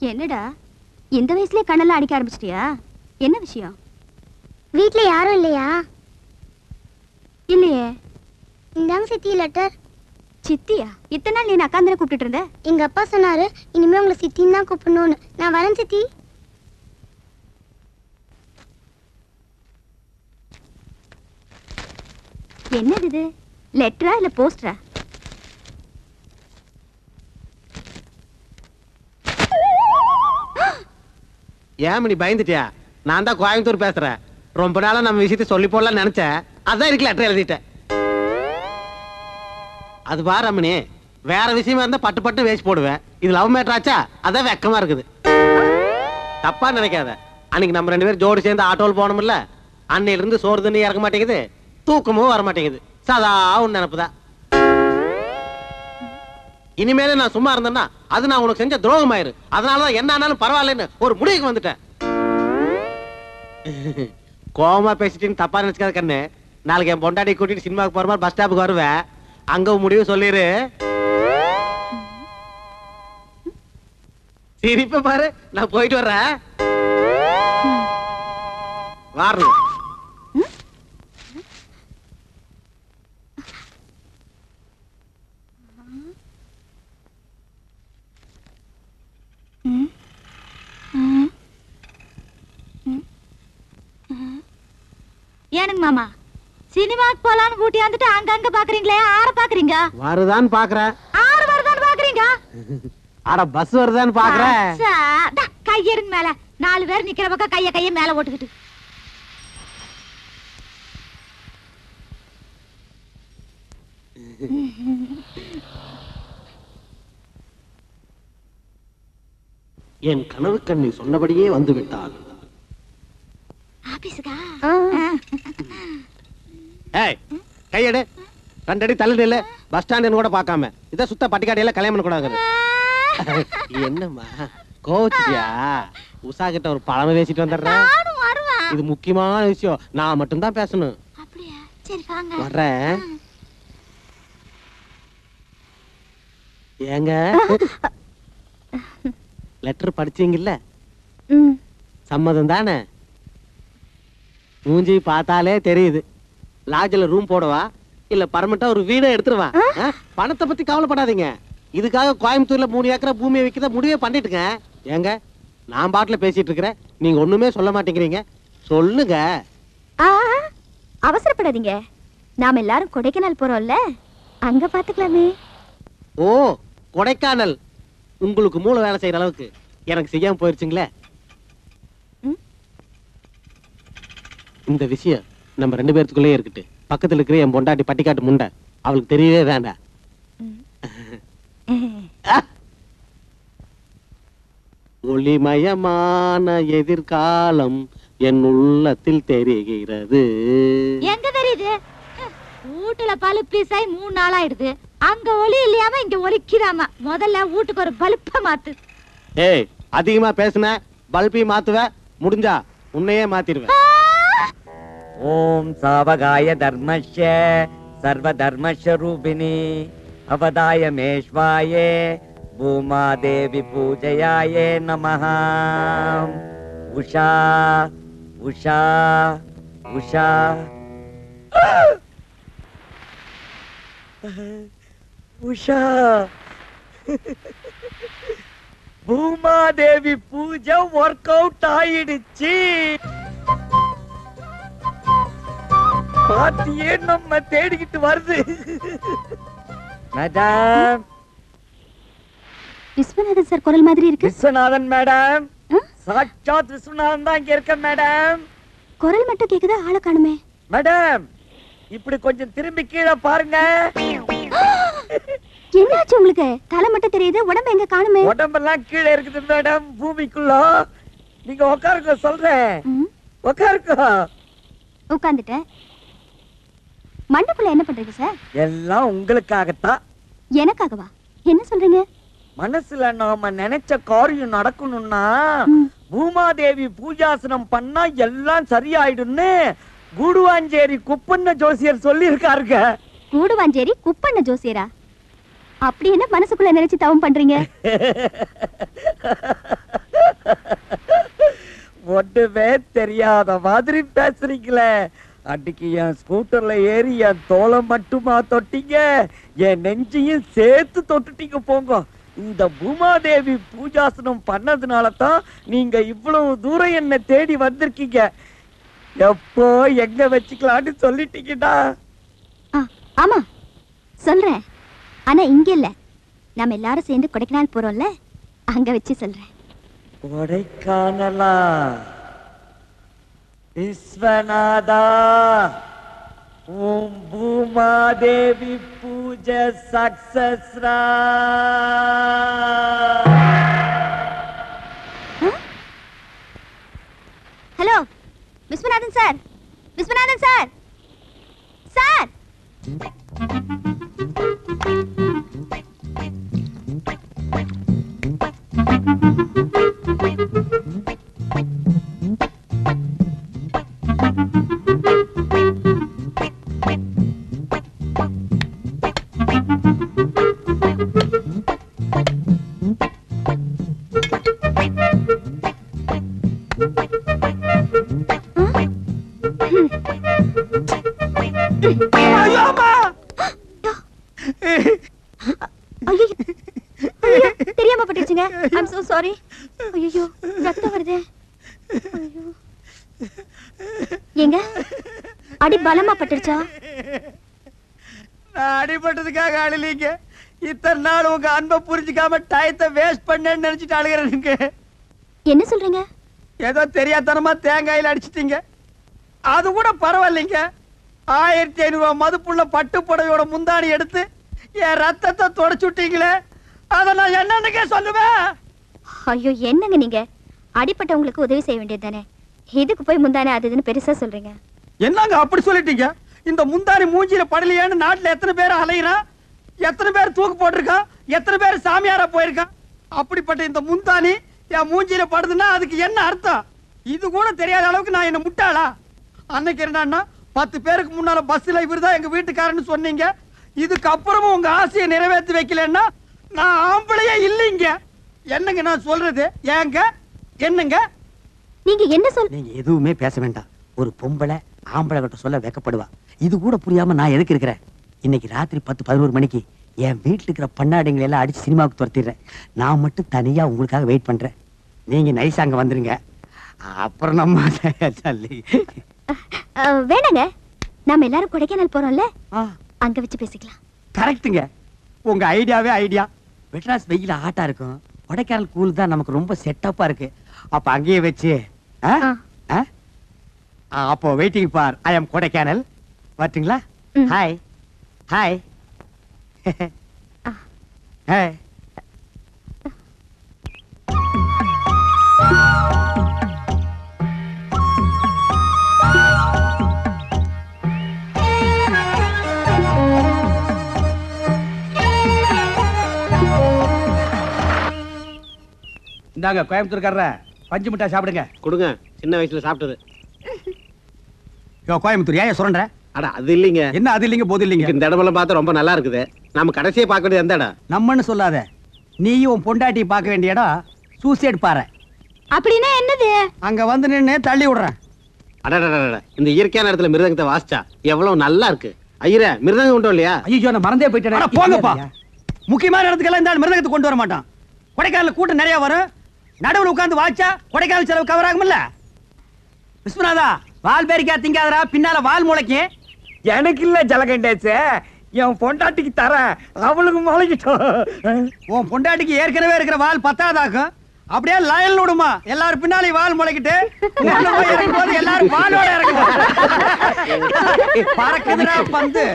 என்னடா இந்த வயசுல கண்ணெல்லாம் அடிக்க ஆரம்பிச்சிட்டியா? என்ன விஷயம்? வீட்ல யாரும் இல்லையா? இல்லையே. இந்தாங்க சித்தி லெட்டர். சித்தியா? இத்தனை நாள் நீ அக்காந்தன கூப்பிட்டு இருந்த? எங்க அப்பா சொன்னாரு இனிமே உங்களை சித்தின்னு தான் கூப்பிடணும்னு. நான் வரேன் சித்தி. என்னது இது? லெட்டரா இல்ல போஸ்டரா? ஏன் நீ பயந்துட்டியா? நான் தான் கோயம்புத்தூர் பேசுறேன். ரொம்ப நாளா நம்ம விஷயத்தை சொல்லி போடலாம்னு நினைச்சேன், அதான் இருக்கு லெட்டர் எழுதிட்டேன். அது வா ரமணி, வேற விஷயமா இருந்தா பட்டு பட்டு வேஸ்ட் போடுவேன். இது லவ் மேட்டர் ஆச்சா, அதான் வெக்கமா இருக்குது. தப்பா நினைக்காத, அன்னைக்கு நம்ம 2 பேரும் ஜோடி சேர்ந்து ஆட்டோவில் போனோம்ல, அன்னையில இருந்து சோறு தண்ணி இறக்க மாட்டேங்குது, தூக்கமும் வர மாட்டேங்குது. சதா உன் நினைப்புதான். இனிமேல நான் சும்மா இருந்தேன்னா அது நான் உனக்கு செஞ்ச துரோகம் ஆயிரு. அதனாலதான் என்ன ஆனாலும் பரவாயில்லன்னு ஒரு முடிவுக்கு வந்துட்டேன். கோவமா பேசிட்டு தப்பா நினைச்சுக்காத கண்ணு. நாளைக்கு என் பொண்டாட்டி கூட்டிட்டு சினிமாவுக்கு போற மாதிரி பஸ் ஸ்டாப்புக்கு வருவேன். அங்க முடிவு சொல்லிரு. சிரிப்ப பாரு, நான் போயிட்டு வர்றேன். வாருங்க. ஏனுங்க மாமா, சினிமாக்கு போலான்னு கூட்டி வந்துட்டு அங்க பாக்குறீங்களே, ஆற பாக்குறீங்க? வருதான்னு பாக்குறேன். ஆறு வருதான்னு பாக்குறீங்க? அட பஸ் வருதான்னு பாக்குறேன். கையெடுங்க மேல, 4 பேர் நிக்கிற பக்கம் கைய மேல ஓட்டுக்கிட்டு. என் கனவு கண்ணி சொன்னபடியே வந்து விட்டாள். ஆபீஸ்க்கா? ஏய், கையெடு. 2 அடி தள்ளிடு. இல்ல பஸ் ஸ்டாண்ட் கூட பார்க்காம இத சுத்த பட்டிக்காடியில கல்யாணம் பண்ண கூடாது. என்னம்மா கோச்சியா? உஷா கிட்ட ஒரு பழமை பேசிட்டு வந்துடுறேன். இது முக்கியமான விஷயம், நான் மட்டும் தான் பேசணும். அப்படியா? சரி வாங்க. வர்றேன். ஏங்க லெட்டர் படிச்சீங்கல்ல? சம்மதம் தானே? மூஞ்சி பார்த்தாலே தெரியுது. லாட்ஜ்ல ரூம் போடவா இல்ல பர்மனண்டா ஒரு வீடை எடுத்துருவா? பணத்தை பத்தி கவலைப்படாதீங்க. இதுக்காக கோயம்புத்தூர்ல 3 ஏக்கரா பூமியை விற்கிறத முடிவே பண்ணிட்டுங்க. ஏங்க நான் பாட்டுல பேசிட்டு இருக்கிறேன், நீங்க ஒண்ணுமே சொல்ல மாட்டேங்கிறீங்க. சொல்லுங்க. அவசரப்படாதீங்க, நாம எல்லாரும் கொடைக்கானல் போறோம்ல, அங்க பாத்துக்கலாமே. ஓ கொடைக்கானல், உங்களுக்கு மூளை வேலை செய்யற அளவுக்கு எனக்கு செய்யாம போயிருச்சுங்களே. இந்த விஷயம் நம்ம 2 பேர்த்துக்குள்ளே இருக்கட்டு. பக்கத்துல இருக்கிற என் பொண்டாட்டி பட்டிக்காட்டு முண்டை, அவளுக்கு தெரியவே வேண்டாம். ஒளிமயமான எதிர்காலம் என் உள்ளத்தில் தெரிகிறது. எங்க தெரியுது? வீட்டுல பல்ப் பீஸ் ஆகி 3 நாள் ஆயிடுது. அங்க ஒளி இல்லையாம இங்க ஒலிக்கிறாம. முதல்ல வீட்டுக்கு ஒரு பல்ப மாத்து. ஏய், அதிகமா பேசுன பல்பி மாத்துவ, முடிஞ்சா உன்னையே மாத்திடுவேன். ஓம் சாவகாய தர்மஸ்ய சர்வ தர்மஸ்வரூபிணி அவதாய மேஷ்வாயே பூமா தேவி பூஜையாயே நமஹ. உஷா உஷா உஷா உஷா பூமாதேவி பூஜை ஒர்க் அவுட் ஆயிடுச்சு. பார்ட்டியே நம்ம தேடிக்கிட்டு வருது. மேடம், விஸ்வநாதன் சார் குரல் மாதிரி இருக்கு. விஸ்வநாதன் மேடம், சாட்சாத் விஸ்வநாதன் தான் இங்க இருக்க மேடம். குரல் மட்டும் கேக்குதா, ஆளை காணுமே. மேடம், இப்படி கொஞ்சம் திரும்பி கீழே பாருங்க. என்னாச்சு உங்களுக்கு? தலை மட்டும் தெரியுது, உடம்பு எங்க காணுமே? உடம்பெல்லாம் கீழே இருக்குது மேடம், பூமிக்குள்ள. நீங்க உட்காருங்க, சொல்றேன். உட்காருங்க. உட்கார்ந்துட்டேன். மண்டபத்துல என்ன பண்றீங்க சார்? எல்லாம் உங்களுக்காகத்தான். எனக்காகவா? என்ன சொல்றீங்க? மனசுல நாம நினைச்ச காரியம் நடக்கணும்னா பூமாதேவி பூஜாசனம் பண்ணா எல்லாம் சரியாயிடும்னு கூடுவாஞ்சேரி குப்பண்ண ஜோசியர் சொல்லி இருக்காருங்க. கூடுவாஞ்சேரி குப்பண்ண ஜோசியரா? அப்படி என்ன மனசுக்குள்ள நினைச்சு தவம் பண்றீங்க? ஒண்ணுமே தெரியாத மாதிரி பேசுறீங்களே. அன்னைக்கு என் ஸ்கூட்டர்ல ஏறி என் தோலை மட்டுமா தொட்டீங்க, என் நெஞ்சையும் சேர்த்து தொட்டுட்டீங்க. போங்க. இந்த பூமாதேவி பூஜாசனம் பண்ணதுனால தான் நீங்க இவ்வளவு தூரம் என்ன தேடி வந்திருக்கீங்க. எப்போ எங்க வச்சுக்கலான்னு சொல்லிட்டீங்கடா. ஆமா சொல்றேன், ஆனா இங்க இல்ல. நம்ம எல்லாரும் சேர்ந்து கொடைக்கானல் போறோம்ல, அங்க வச்சு சொல்றேன். கொடைக்கானலா? விஸ்வநாதா, ஓம் பூமாதேவி பூஜை சக்சஸ்ரா. Hello Viswanathan sir, Viswanathan sir, sir. தெரியாம பட்டுச்சுங்க. I'm so sorry. ஐயோ, ரத்தம் வருதே. ஐயோ. எங்க அடி பலமா பட்டுச்சா? நான் அடிபட்டதுக்காக அழலீங்க. இத்தனை நாள் உங்க அன்பை புரிஞ்சுக்காம டயத்தை வேஸ்ட் பண்ணேன்னு நினைச்சிட்டு அழுகிறேனுங்க. என்ன சொல்றீங்க? ஏதோ தெரியாதனமா தேங்காயில அடிச்சிட்டீங்க. அது கூட பரவாயில்லைங்க. 1500 மதிப்புள்ள பட்டு புடவையோட முந்தாடி எடுத்து என் ரத்தத்தை தொடச்சுட்டீங்களே, அத நான் என்னன்னுக்கே சொல்லுவேன். ஐயோ, என்னங்க நீங்க? அடிப்பட்டவங்களுக்கு உதவி செய்ய வேண்டியது தானே, இதுக்கு போய் முந்தானே அதுன்னு பெருசா சொல்றீங்க. என்னங்க அப்படி சொல்லிட்டீங்க? இந்த முந்தானி மூஞ்சில படலையேன்னு நாட்டுல எத்தனை பேர் அலையிறான், எத்தனை பேர் தூக்கு போட்டிருக்கான், எத்தனை பேர் சாமியாரா போயிருக்கான். அப்படிப்பட்ட இந்த முந்தானி என் மூஞ்சில படுதுன்னா அதுக்கு என்ன அர்த்தம்? இது கூட தெரியாத அளவுக்கு நான் என்ன முட்டாளா? அன்னைக்கு என்னன்னா 10 பேருக்கு முன்னால பஸ்ல இவர்தான் எங்க வீட்டுக்காரன்னு சொன்னீங்க. இதுக்கு அப்புறமும் உங்க ஆசையை நிறைவேற்றி வைக்கலன்னா நான் ஆம்பளையே இல்லைங்க. என்னங்க நான் சொல்றது? ஏங்க என்னங்க நீங்க என்ன சொல்? நீங்க எதுவுமே பேச வேண்டாம். ஒரு பொம்பளை ஆம்பளை கிட்ட சொல்ல வெக்கப்படுவா. இது கூட புரியாம நான் எதுக்கு இருக்கிறேன்? இன்னைக்கு ராத்திரி 10-11 மணிக்கு என் வீட்டுல இருக்கிற பண்ணாடிங்களை எல்லாம் அடிச்சு சினிமாவுக்கு துரத்திடுறேன். நான் மட்டும் தனியா உங்களுக்காக வெயிட் பண்றேன். நீங்க நைஸா அங்க வந்துருங்க. அப்புறம் நம்ம வேணாங்க, நாம எல்லாரும் கொடைக்கானல் போறோம்ல, அங்க வச்சு பேசிக்கலாம். கரெக்ட்டுங்க. உங்க ஐடியாவே ஐடியா. மெட்ராஸ் வெயில ஆட்டா இருக்கும், கொடைக்கானல் கூல் தான் நமக்கு ரொம்ப செட்டப்பா இருக்கு. அப்ப அங்கேயே வச்சு அப்போ வெயிட்டிங் ஃபார் ஐ அம் கொடைக்கானல். வரட்டுங்களா? Hi hi hi. இந்தாங்க கோயம்புத்தூர்காரர பஞ்சு மிட்டாய் சாப்பிடுங்க. கொடுங்க, சின்ன வயசுல சாப்பிட்டது. யோ கோயம்புத்தூர் ஏன் சொல்ற? அட அது இல்லைங்க. என்ன அது இல்லைங்க போது இல்லைங்க? இந்த இடமெல்லாம் பார்த்தா ரொம்ப நல்லா இருக்குது. நாம கடைசியே பார்க்க வேண்டியது எந்த இடம்? நம்மன்னு சொல்லாத. நீயும் உன் பொண்டாட்டி பார்க்க வேண்டிய இடம் சூசைட் பாறை. அப்படின்னா என்னது? அங்க வந்து நின்னு தள்ளி விடுறேன். அடடடட, இந்த இயற்கையான இடத்துல மிருதங்கத்தை வாசிச்சா எவ்வளவு நல்லா இருக்கு. ஐயரே, மிருதங்கம் உண்டோ இல்லையா? ஐயோ நான் மறந்தே போயிட்டேன். போங்கப்பா. முக்கியமான இடத்துக்கெல்லாம் இந்த மிருதங்கத்தை கொண்டு வர மாட்டான். கொடைக்கானல் கூட்டம் நிறைய வரும். நடுவில் உட்கார்ந்து வாச்சா கொடைக்கானல் செலவு கவர் ஆகும்ல. விஸ்வநாதா, வால் பேரிக்கா திங்காதரா, பின்னால வால் முளைக்கு. எனக்கு இல்ல ஜலகண்டேசே, என் பொண்டாட்டிக்கு தரேன், அவளுக்கு முளைக்கிட்டோம். உன் பொண்டாட்டிக்கு ஏற்கனவே இருக்கிற வால் பத்தாதாக்கும். அப்படியே லயல் விடுமா, எல்லாரும் பின்னாலே வால் முளைக்கிட்டு இறங்கும்போது எல்லாரும் வாலோட இறங்கும். பறக்குதுடா பந்து.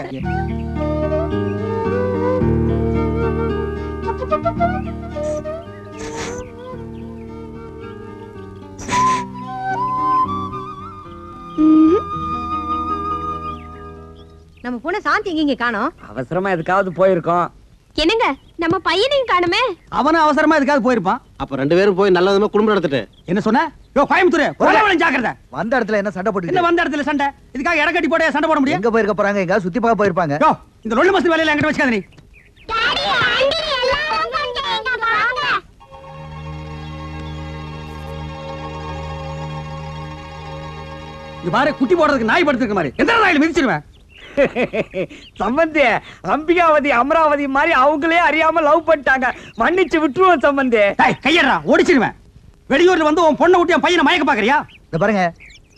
நம்ம பொண்ணு சாந்தி எங்க காணோம்? அவசரமா எதுக்காவது போயிருக்கோம். என்னங்க நம்ம பையனையும் காணுமே. அவனும் அவசரமா எதுக்காவது போயிருப்பான். அப்ப 2 பேரும் போய் நல்ல விதமா குடும்பம் நடத்திட்டு. என்ன சொன்ன? யோ கோயம்புத்தூர், கொலவளம் ஜாக்கிரதை. வந்த இடத்துல என்ன சண்டை போட்டு? என்ன வந்த இடத்துல சண்டை? இதுக்காக இடக்கட்டி போட சண்டை போட முடியும்? எங்க போயிருக்க போறாங்க? எங்க சுத்தி பார்க்க போயிருப்பாங்க. யோ இந்த லொள்ளு மஸ்து வேலையில என்கிட்ட வச்சுக்காத நீ. இது பாரு, குட்டி போடுறதுக்கு நாய் படுத்துருக்க மாதிரி எந்த நாயில மிதிச்சிருவேன். சம்பந்தி, அம்பிகாவதி அமராவதி மாதிரி அவங்களே அறியாம லவ் பண்ணிட்டாங்க, மன்னிச்சு விட்டுருவோம் சம்பந்தி. கையறா, ஓடிச்சிருவேன். வெளியூர்ல வந்து உன் பொண்ணை விட்டு என் பையனை மயக்க பாக்குறியா? இந்த பாருங்க,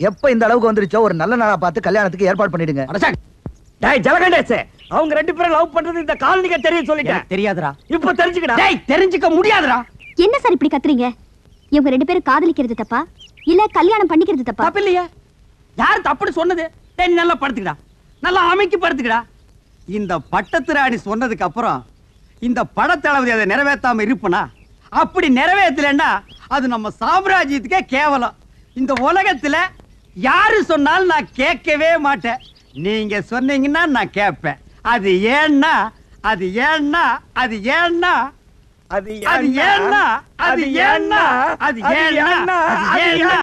எப்ப இந்த அளவுக்கு வந்துருச்சோ ஒரு நல்ல நாளா பார்த்து கல்யாணத்துக்கு ஏற்பாடு பண்ணிடுங்க. டேய் ஜலகண்டேசே, அவங்க 2 பேரும் லவ் பண்றது இந்த காலனிக்கு தெரியும் சொல்லிட்டேன். தெரியாதுடா. இப்ப தெரிஞ்சுக்கடா. டேய் தெரிஞ்சுக்க முடியாதுடா. என்ன சார் இப்படி கத்துறீங்க? இவங்க 2 பேரும் காதலிக்கிறது தப்பா இல்ல கல்யாணம் பண்ணிக்கிறது தப்பா? தப்பு இல்லையா? யார் தப்புன்னு சொன்னது? டேய் நீ நல்லா படுத்துக்கடா, நல்லா அமைக்கி படுத்துக்கடா. இந்த பட்டத்திராணி சொன்னதுக்கு அப்புறம் இந்த படத்தளபதி அதை நிறைவேற்றாம இருப்பனா? அப்படி நிறைவேற்றலன்னா அது நம்ம சாம்ராஜ்யத்துக்கே கேவலம். இந்த உலகத்துல யாரு சொன்னாலும் நான் கேட்கவே மாட்டேன். நீங்க சொன்னீங்கன்னா நான் கேட்பேன். அது ஏன்னா அது ஏன்னா அது ஏன்னா அது ஏன்னா அது ஏன்னா அது ஏன்னா அது ஏன்னா